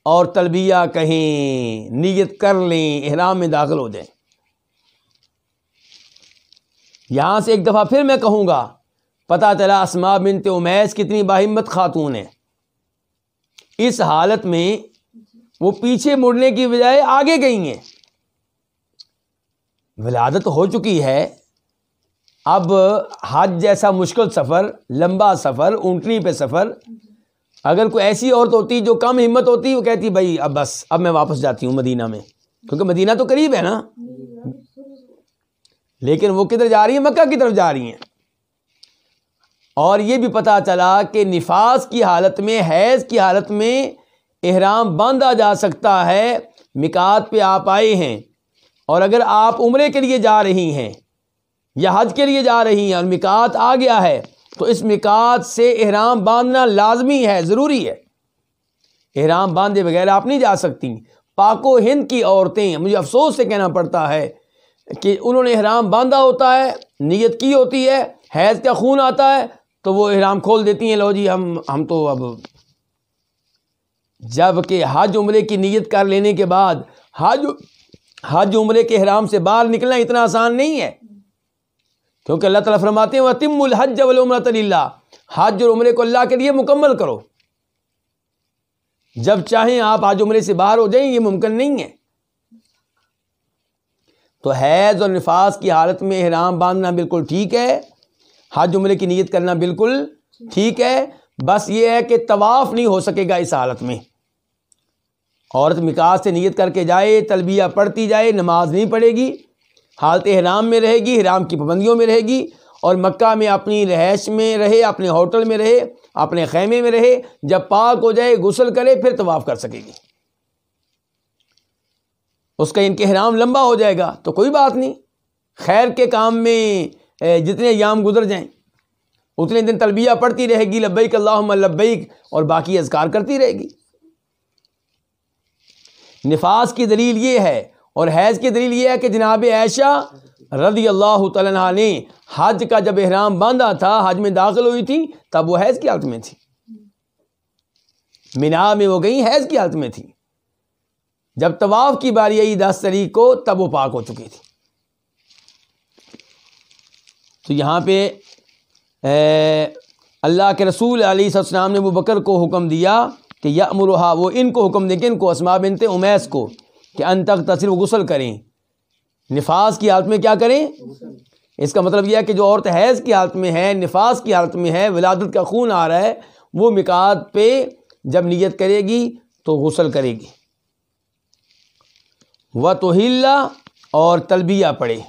اور تلبیہ کہیں، نیت کر لیں، احرام میں داخل ہو جائیں. یہاں سے ایک دفعہ پھر میں کہوں گا، پتہ چلا اسماء بنت امیس کتنی باہمت خاتون ہے. اس حالت میں وہ پیچھے مڑنے کی بجائے آگے گئی ہیں. ولادت ہو چکی ہے، اب حج جیسا مشکل سفر، لمبا سفر، اونٹنی پہ سفر، اگر کوئی ایسی عورت ہوتی جو کم ہمت ہوتی، وہ کہتی بھائی اب بس، اب میں واپس جاتی ہوں مدینہ میں، کیونکہ مدینہ تو قریب ہے نا. لیکن وہ کدھر جا رہی ہیں؟ مکہ کی طرف جا رہی ہیں. اور یہ بھی پتہ چلا کہ نفاس کی حالت میں، حیض کی حالت میں احرام باندھا جا سکتا ہے. میقات پہ آپ آئے ہیں، اور اگر آپ عمرے کے لیے جا رہی ہیں یا حج کے لیے جا رہی ہیں اور میقات آ گیا ہے، تو اس میقات سے احرام باندھنا لازمی ہے، ضروری ہے. احرام باندھے بغیر آپ نہیں جا سکتی. پاک و ہند کی عورتیں، مجھے افسوس سے کہنا پڑتا ہے کہ انہوں نے احرام باندھا ہوتا ہے، نیت کی ہوتی ہے، حیض کا خون آتا ہے تو وہ احرام کھول دیتی ہیں، لو جی ہم تو اب، جب کہ حج عمرے کی نیت کر لینے کے بعد حج عمرے کے احرام سے باہر نکلنا اتنا آسان نہیں ہے، کیونکہ اللہ تعالیٰ فرماتے ہیں وَأَتِمُّوا الْحَجَّ وَالْعُمْرَةَ لِلَّهِ، حج اور عمرے کو اللہ کے لیے مکمل کرو، جب چاہیں آپ حج عمرے سے باہر ہو جائیں، یہ ممکن نہیں ہے۔ تو حیض اور نفاس کی حالت میں احرام باندھنا بالکل ٹھیک ہے، حج عمرے کی نیت کرنا بالکل ٹھیک ہے، بس یہ ہے کہ طواف نہیں ہو سکے گا اس حالت میں۔ عورت میقات سے نیت کر کے جائے، تلبیہ پڑھتی جائے، نماز نہیں پڑھے گی، حالت احرام میں رہے گی، احرام کی پابندیوں میں رہے گی، اور مکہ میں اپنی رہائش میں رہے، اپنے ہوٹل میں رہے، اپنے خیمے میں رہے، جب پاک ہو جائے غسل کرے پھر طواف کر سکے گی۔ اس کا ان کے احرام لمبا ہو جائے گا تو کوئی بات نہیں، خیر کے کام میں جتنے ایام گزر جائیں اتنے دن تلبیہ پڑھتی رہے گی، لبیک اللہم لبیک، اور باقی اذکار کرتی رہے گی۔ نفاس کی دلیل یہ ہے اور حیض کی دلیل یہ ہے کہ جناب عائشہ رضی اللہ تعالیٰ عنہا نے حج کا جب احرام باندھا تھا، حج میں داخل ہوئی تھی، تب وہ حیض کی حالت میں تھی، مینا میں وہ گئی حیض کی حالت میں تھی، جب طواف کی باری آئی 10 تاریخ کو تب وہ پاک ہو چکی تھی۔ تو یہاں پہ اللہ کے رسول علیہ السلام نے ابو بکر کو حکم دیا کہ یأمرھا، وہ ان کو حکم دے کہ ان کو اسماء بنت امیس کو کہ ان تغتسل، وہ غسل کریں، نفاس کی حالت میں کیا کریں؟ اس کا مطلب یہ ہے کہ جو عورت حیض کی حالت میں ہے، نفاس کی حالت میں ہے، ولادت کا خون آ رہا ہے، وہ میقات پہ جب نیت کرے گی تو غسل کرے گی، وَتُحِلَّ، اور تلبیہ پڑھے۔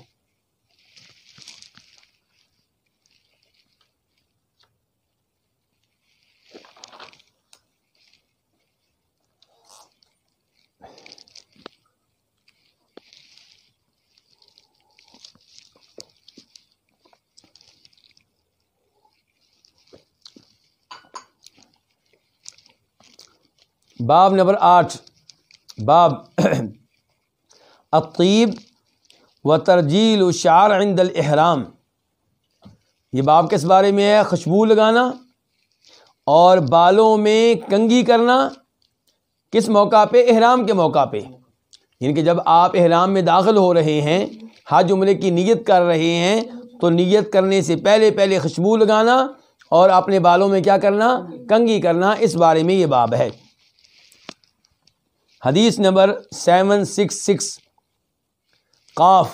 باب نمبر 8، باب الطیب و ترجیل الشعر عند الاحرام۔ یہ باب کس بارے میں ہے؟ خوشبو لگانا اور بالوں میں کنگھی کرنا، کس موقع پہ؟ احرام کے موقع پہ، یعنی کہ جب آپ احرام میں داخل ہو رہے ہیں، حج عمرے کی نیت کر رہے ہیں، تو نیت کرنے سے پہلے خوشبو لگانا اور اپنے بالوں میں کیا کرنا؟ کنگھی کرنا، اس بارے میں یہ باب ہے۔ حدیث نمبر 766 قاف،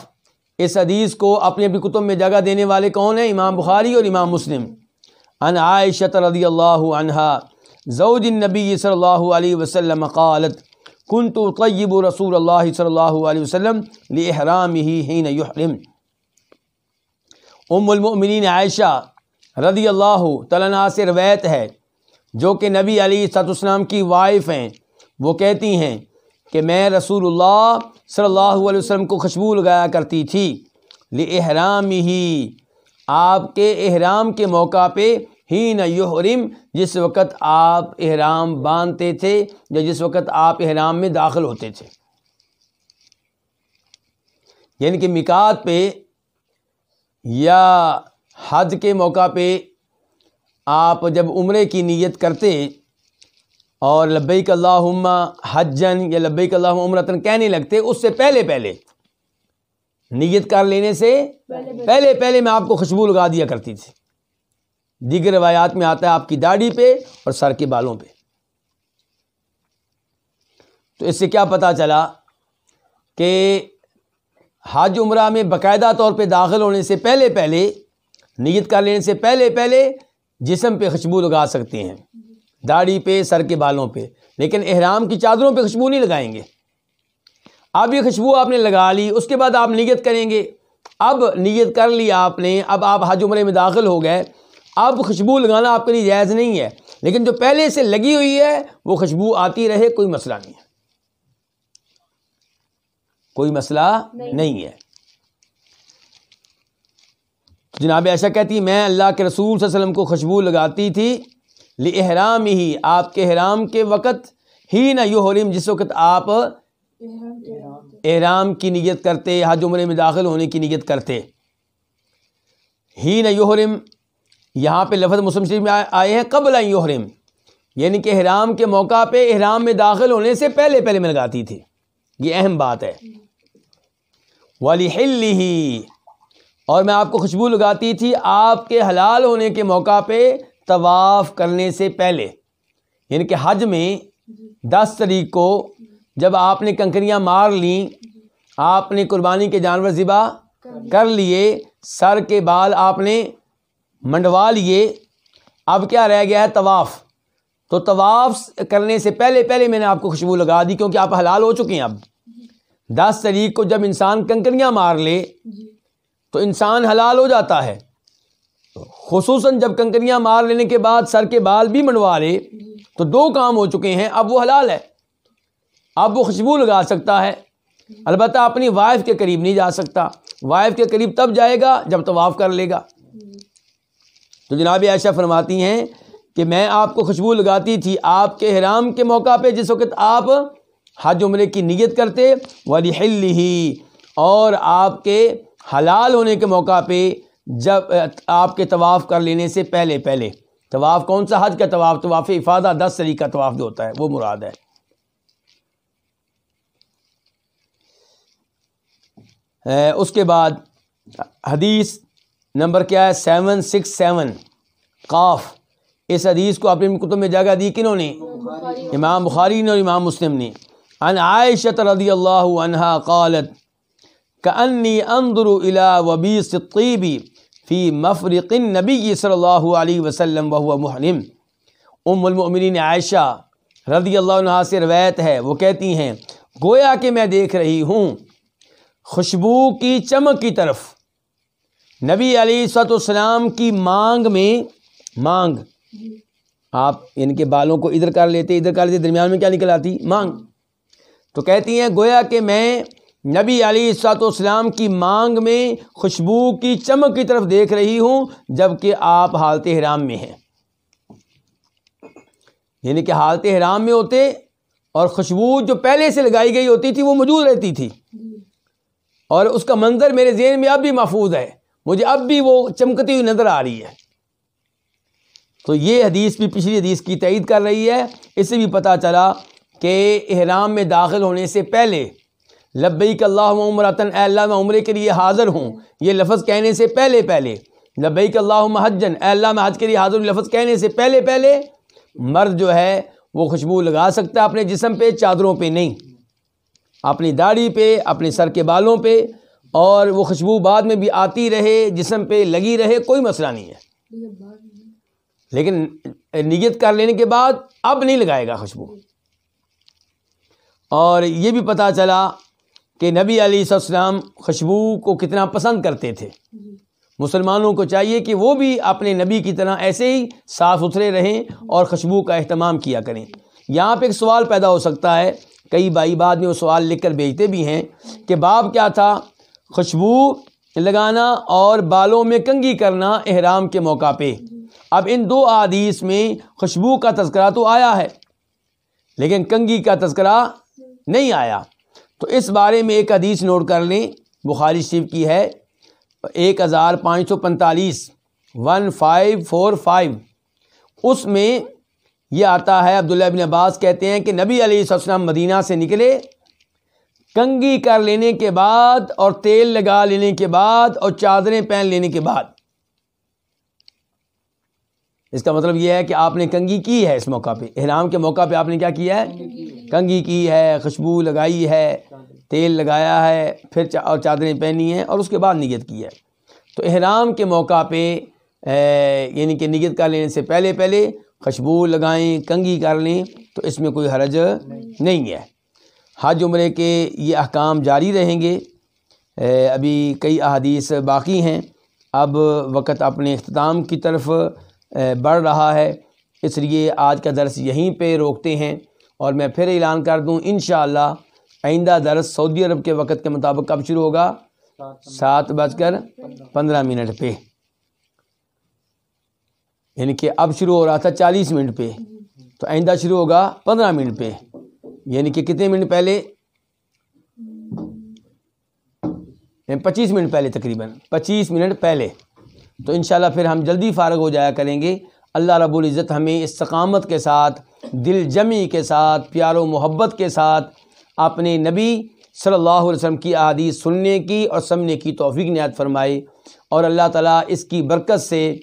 اس حدیث کو اپنی اپنی کتب میں جگہ دینے والے کون ہیں؟ امام بخاری اور امام مسلم۔ عن عائشہ رضی اللہ عنہا زوج النبی صلی اللہ علیہ وسلم قالت كنت اطیب رسول اللہ صلی اللہ علیہ وسلم لاحرامہ حین یحرم۔ ام المؤمنین عائشہ رضی اللہ تعالیٰ عنہا سے روایت ہے، جو کہ نبی علیہ السلام کی وائف ہیں، وہ کہتی ہیں کہ میں رسول اللہ صلی اللہ علیہ وسلم کو خوشبو لگایا کرتی تھی، لِإِحْرَامِهِ، آپ کے احرام کے موقع پہ، حین یحرم، جس وقت آپ احرام باندھتے تھے یا جس وقت آپ احرام میں داخل ہوتے تھے، یعنی کہ میقات پہ یا حج کے موقع پہ آپ جب عمرے کی نیت کرتے اور لبیک اللہم حجن یا لبیک اللہم عمرتن کہنے لگتے، اس سے پہلے نیت کر لینے سے پہلے میں آپ کو خوشبو لگا دیا کرتی تھی۔ دیگر روایات میں آتا ہے آپ کی داڑھی پہ اور سر کے بالوں پہ۔ تو اس سے کیا پتہ چلا کہ حج عمرہ میں باقاعدہ طور پہ داخل ہونے سے پہلے نیت کر لینے سے پہلے جسم پہ خوشبو لگا سکتے ہیں، داڑھی پہ، سر کے بالوں پہ، لیکن احرام کی چادروں پہ خوشبو نہیں لگائیں گے۔ اب یہ خوشبو آپ نے لگا لی، اس کے بعد آپ نیت کریں گے، اب نیت کر لی آپ نے، اب آپ حج عمرے میں داخل ہو گئے، اب خوشبو لگانا آپ کے لیے جائز نہیں ہے، لیکن جو پہلے سے لگی ہوئی ہے وہ خوشبو آتی رہے، کوئی مسئلہ نہیں ہے، کوئی مسئلہ نہیں ہے۔ جناب عائشہ کہتی میں اللہ کے رسول صلی اللہ علیہ وسلم کو خوشبو لگاتی تھی، لِإِحْرَامِهِ، آپ کے احرام کے وقت، حین یحرم، جس وقت آپ احرام کی نیت کرتے، حج عمرے میں داخل ہونے کی نیت کرتے. ہی نہ یحرم، یہاں پہ لفظ مسلم شریف میں آئے ہیں قبل ان یحرم، یعنی کہ احرام کے موقع پہ احرام میں داخل ہونے سے پہلے پہلے میں لگاتی تھی. یہ اہم بات ہے. وَلِحِلِّهِ، اور میں آپ کو خوشبو لگاتی تھی آپ کے حلال ہونے کے موقع پہ طواف کرنے سے پہلے. یعنی کہ حج میں 10 تاریخ کو جب آپ نے کنکریاں مار لیں، آپ نے قربانی کے جانور ذبح کر لیے، سر کے بال آپ نے منڈوا لیے، اب کیا رہ گیا ہے؟ طواف. تو طواف کرنے سے پہلے پہلے میں نے آپ کو خوشبو لگا دی، کیونکہ آپ حلال ہو چکے ہیں. اب 10 تاریخ کو جب انسان کنکریاں مار لے تو انسان حلال ہو جاتا ہے، خصوصاً جب کنکریاں مار لینے کے بعد سر کے بال بھی منڈوا لے تو 2 کام ہو چکے ہیں. اب وہ حلال ہے، اب وہ خوشبو لگا سکتا ہے. البتہ اپنی وائف کے قریب نہیں جا سکتا، وائف کے قریب تب جائے گا جب طواف کر لے گا. تو جناب عائشہ فرماتی ہیں کہ میں آپ کو خوشبو لگاتی تھی آپ کے احرام کے موقع پہ جس وقت آپ حج عمرے کی نیت کرتے، وَلِحِلِّهِ، اور آپ کے حلال ہونے کے موقع پہ جب آپ کے طواف کر لینے سے پہلے پہلے. طواف کون سا؟ حج کا طواف، طواف افاضہ 10 تاریخ کا طواف جو ہوتا ہے وہ مراد ہے. اس کے بعد حدیث نمبر کیا ہے؟ 767 قاف. اس حدیث کو اپنے کتب میں جگہ دی کنہوں نے؟ امام بخاری نے اور امام مسلم نے. عن عائشہ رضی اللہ عنہا قالت کأنی انظر الى وبیس الطیب فی مفرق النبی صلی اللہ علیہ وسلم وهو محرم. ام المؤمنین عائشہ رضی اللہ عنہا سے روایت ہے، وہ کہتی ہیں گویا کہ میں دیکھ رہی ہوں خوشبو کی چمک کی طرف نبی علیہ الصلوۃ والسلام کی مانگ میں. مانگ آپ ان کے بالوں کو ادھر کر لیتے درمیان میں کیا نکل آتی؟ مانگ. تو کہتی ہیں گویا کہ میں نبی علیہ الصلوۃ والسلام کی مانگ میں خوشبو کی چمک کی طرف دیکھ رہی ہوں جبکہ آپ حالت احرام میں ہیں. یعنی کہ حالت احرام میں ہوتے اور خوشبو جو پہلے سے لگائی گئی ہوتی تھی وہ موجود رہتی تھی، اور اس کا منظر میرے ذہن میں اب بھی محفوظ ہے، مجھے اب بھی وہ چمکتی ہوئی نظر آ رہی ہے. تو یہ حدیث بھی پچھلی حدیث کی تائید کر رہی ہے. اس سے بھی پتہ چلا کہ احرام میں داخل ہونے سے پہلے لبیک اللہم عمرۃ، اے اللہ میں عمرے کے لیے حاضر ہوں، یہ لفظ کہنے سے پہلے پہلے. لبیک اللہم حجن، اے اللہ میں حج کے لیے حاضر ہوں، لفظ کہنے سے پہلے پہلے مرد جو ہے وہ خوشبو لگا سکتا ہے اپنے جسم پہ، چادروں پہ نہیں، اپنی داڑھی پہ، اپنے سر کے بالوں پہ، اور وہ خوشبو بعد میں بھی آتی رہے، جسم پہ لگی رہے، کوئی مسئلہ نہیں ہے. لیکن نیت کر لینے کے بعد اب نہیں لگائے گا خوشبو. اور یہ بھی پتہ چلا کہ نبی علیہ السلام خوشبو کو کتنا پسند کرتے تھے. مسلمانوں کو چاہیے کہ وہ بھی اپنے نبی کی طرح ایسے ہی صاف ستھرے رہیں اور خوشبو کا اہتمام کیا کریں. یہاں پہ ایک سوال پیدا ہو سکتا ہے، کئی بھائی بعد میں وہ سوال لکھ کر بھیجتے بھی ہیں کہ باب کیا تھا؟ خوشبو لگانا اور بالوں میں کنگھی کرنا احرام کے موقع پہ. اب ان 2 احادیث میں خوشبو کا تذکرہ تو آیا ہے لیکن کنگھی کا تذکرہ نہیں آیا. تو اس بارے میں ایک حدیث نوٹ کر لیں، بخاری شریف کی ہے 1545 1545. اس میں یہ آتا ہے، عبداللہ ابن عباس کہتے ہیں کہ نبی علیہ السلام مدینہ سے نکلے کنگھی کر لینے کے بعد اور تیل لگا لینے کے بعد اور چادریں پہن لینے کے بعد. اس کا مطلب یہ ہے کہ آپ نے کنگھی کی ہے اس موقع پہ، احرام کے موقع پہ آپ نے کیا کیا ہے؟ کنگھی کی ہے، خوشبو لگائی ہے، تیل لگایا ہے، پھر اور چادریں پہنی ہیں اور اس کے بعد نیت کی ہے. تو احرام کے موقع پہ یعنی کہ نیت کر لینے سے پہلے پہلے خوشبو لگائیں، کنگھی کر لیں، تو اس میں کوئی حرج نہیں ہے. حج عمرے کے یہ احکام جاری رہیں گے، ابھی کئی احادیث باقی ہیں. اب وقت اپنے اختتام کی طرف بڑھ رہا ہے، اس لیے آج کا درس یہیں پہ روکتے ہیں. اور میں پھر اعلان کر دوں انشاءاللہ آئندہ درس سعودی عرب کے وقت کے مطابق کب شروع ہوگا؟ 7:15 پہ، یعنی کہ اب شروع ہو رہا تھا 40 منٹ پہ، تو آئندہ شروع ہوگا 15 منٹ پہ، یعنی کہ کتنے منٹ پہلے؟ 25 منٹ پہلے، تقریباً 25 منٹ پہلے. تو انشاءاللہ پھر ہم جلدی فارغ ہو جایا کریں گے. اللہ رب العزت ہمیں استقامت کے ساتھ، دل جمی کے ساتھ، پیار و محبت کے ساتھ اپنے نبی صلی اللہ علیہ وسلم کی احادیث سننے کی اور سمجھنے کی توفیق عنایت فرمائے، اور اللہ تعالیٰ اس کی برکت سے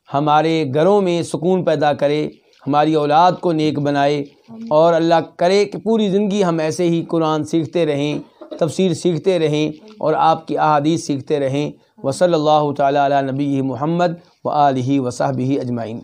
ہمارے گھروں میں سکون پیدا کرے، ہماری اولاد کو نیک بنائے، اور اللہ کرے کہ پوری زندگی ہم ایسے ہی قرآن سیکھتے رہیں، تفسیر سیکھتے رہیں اور آپ کی احادیث سیکھتے رہیں. وصلی اللہ تعالیٰ علی نبی محمد وآلہ وصحبہ اجمعین.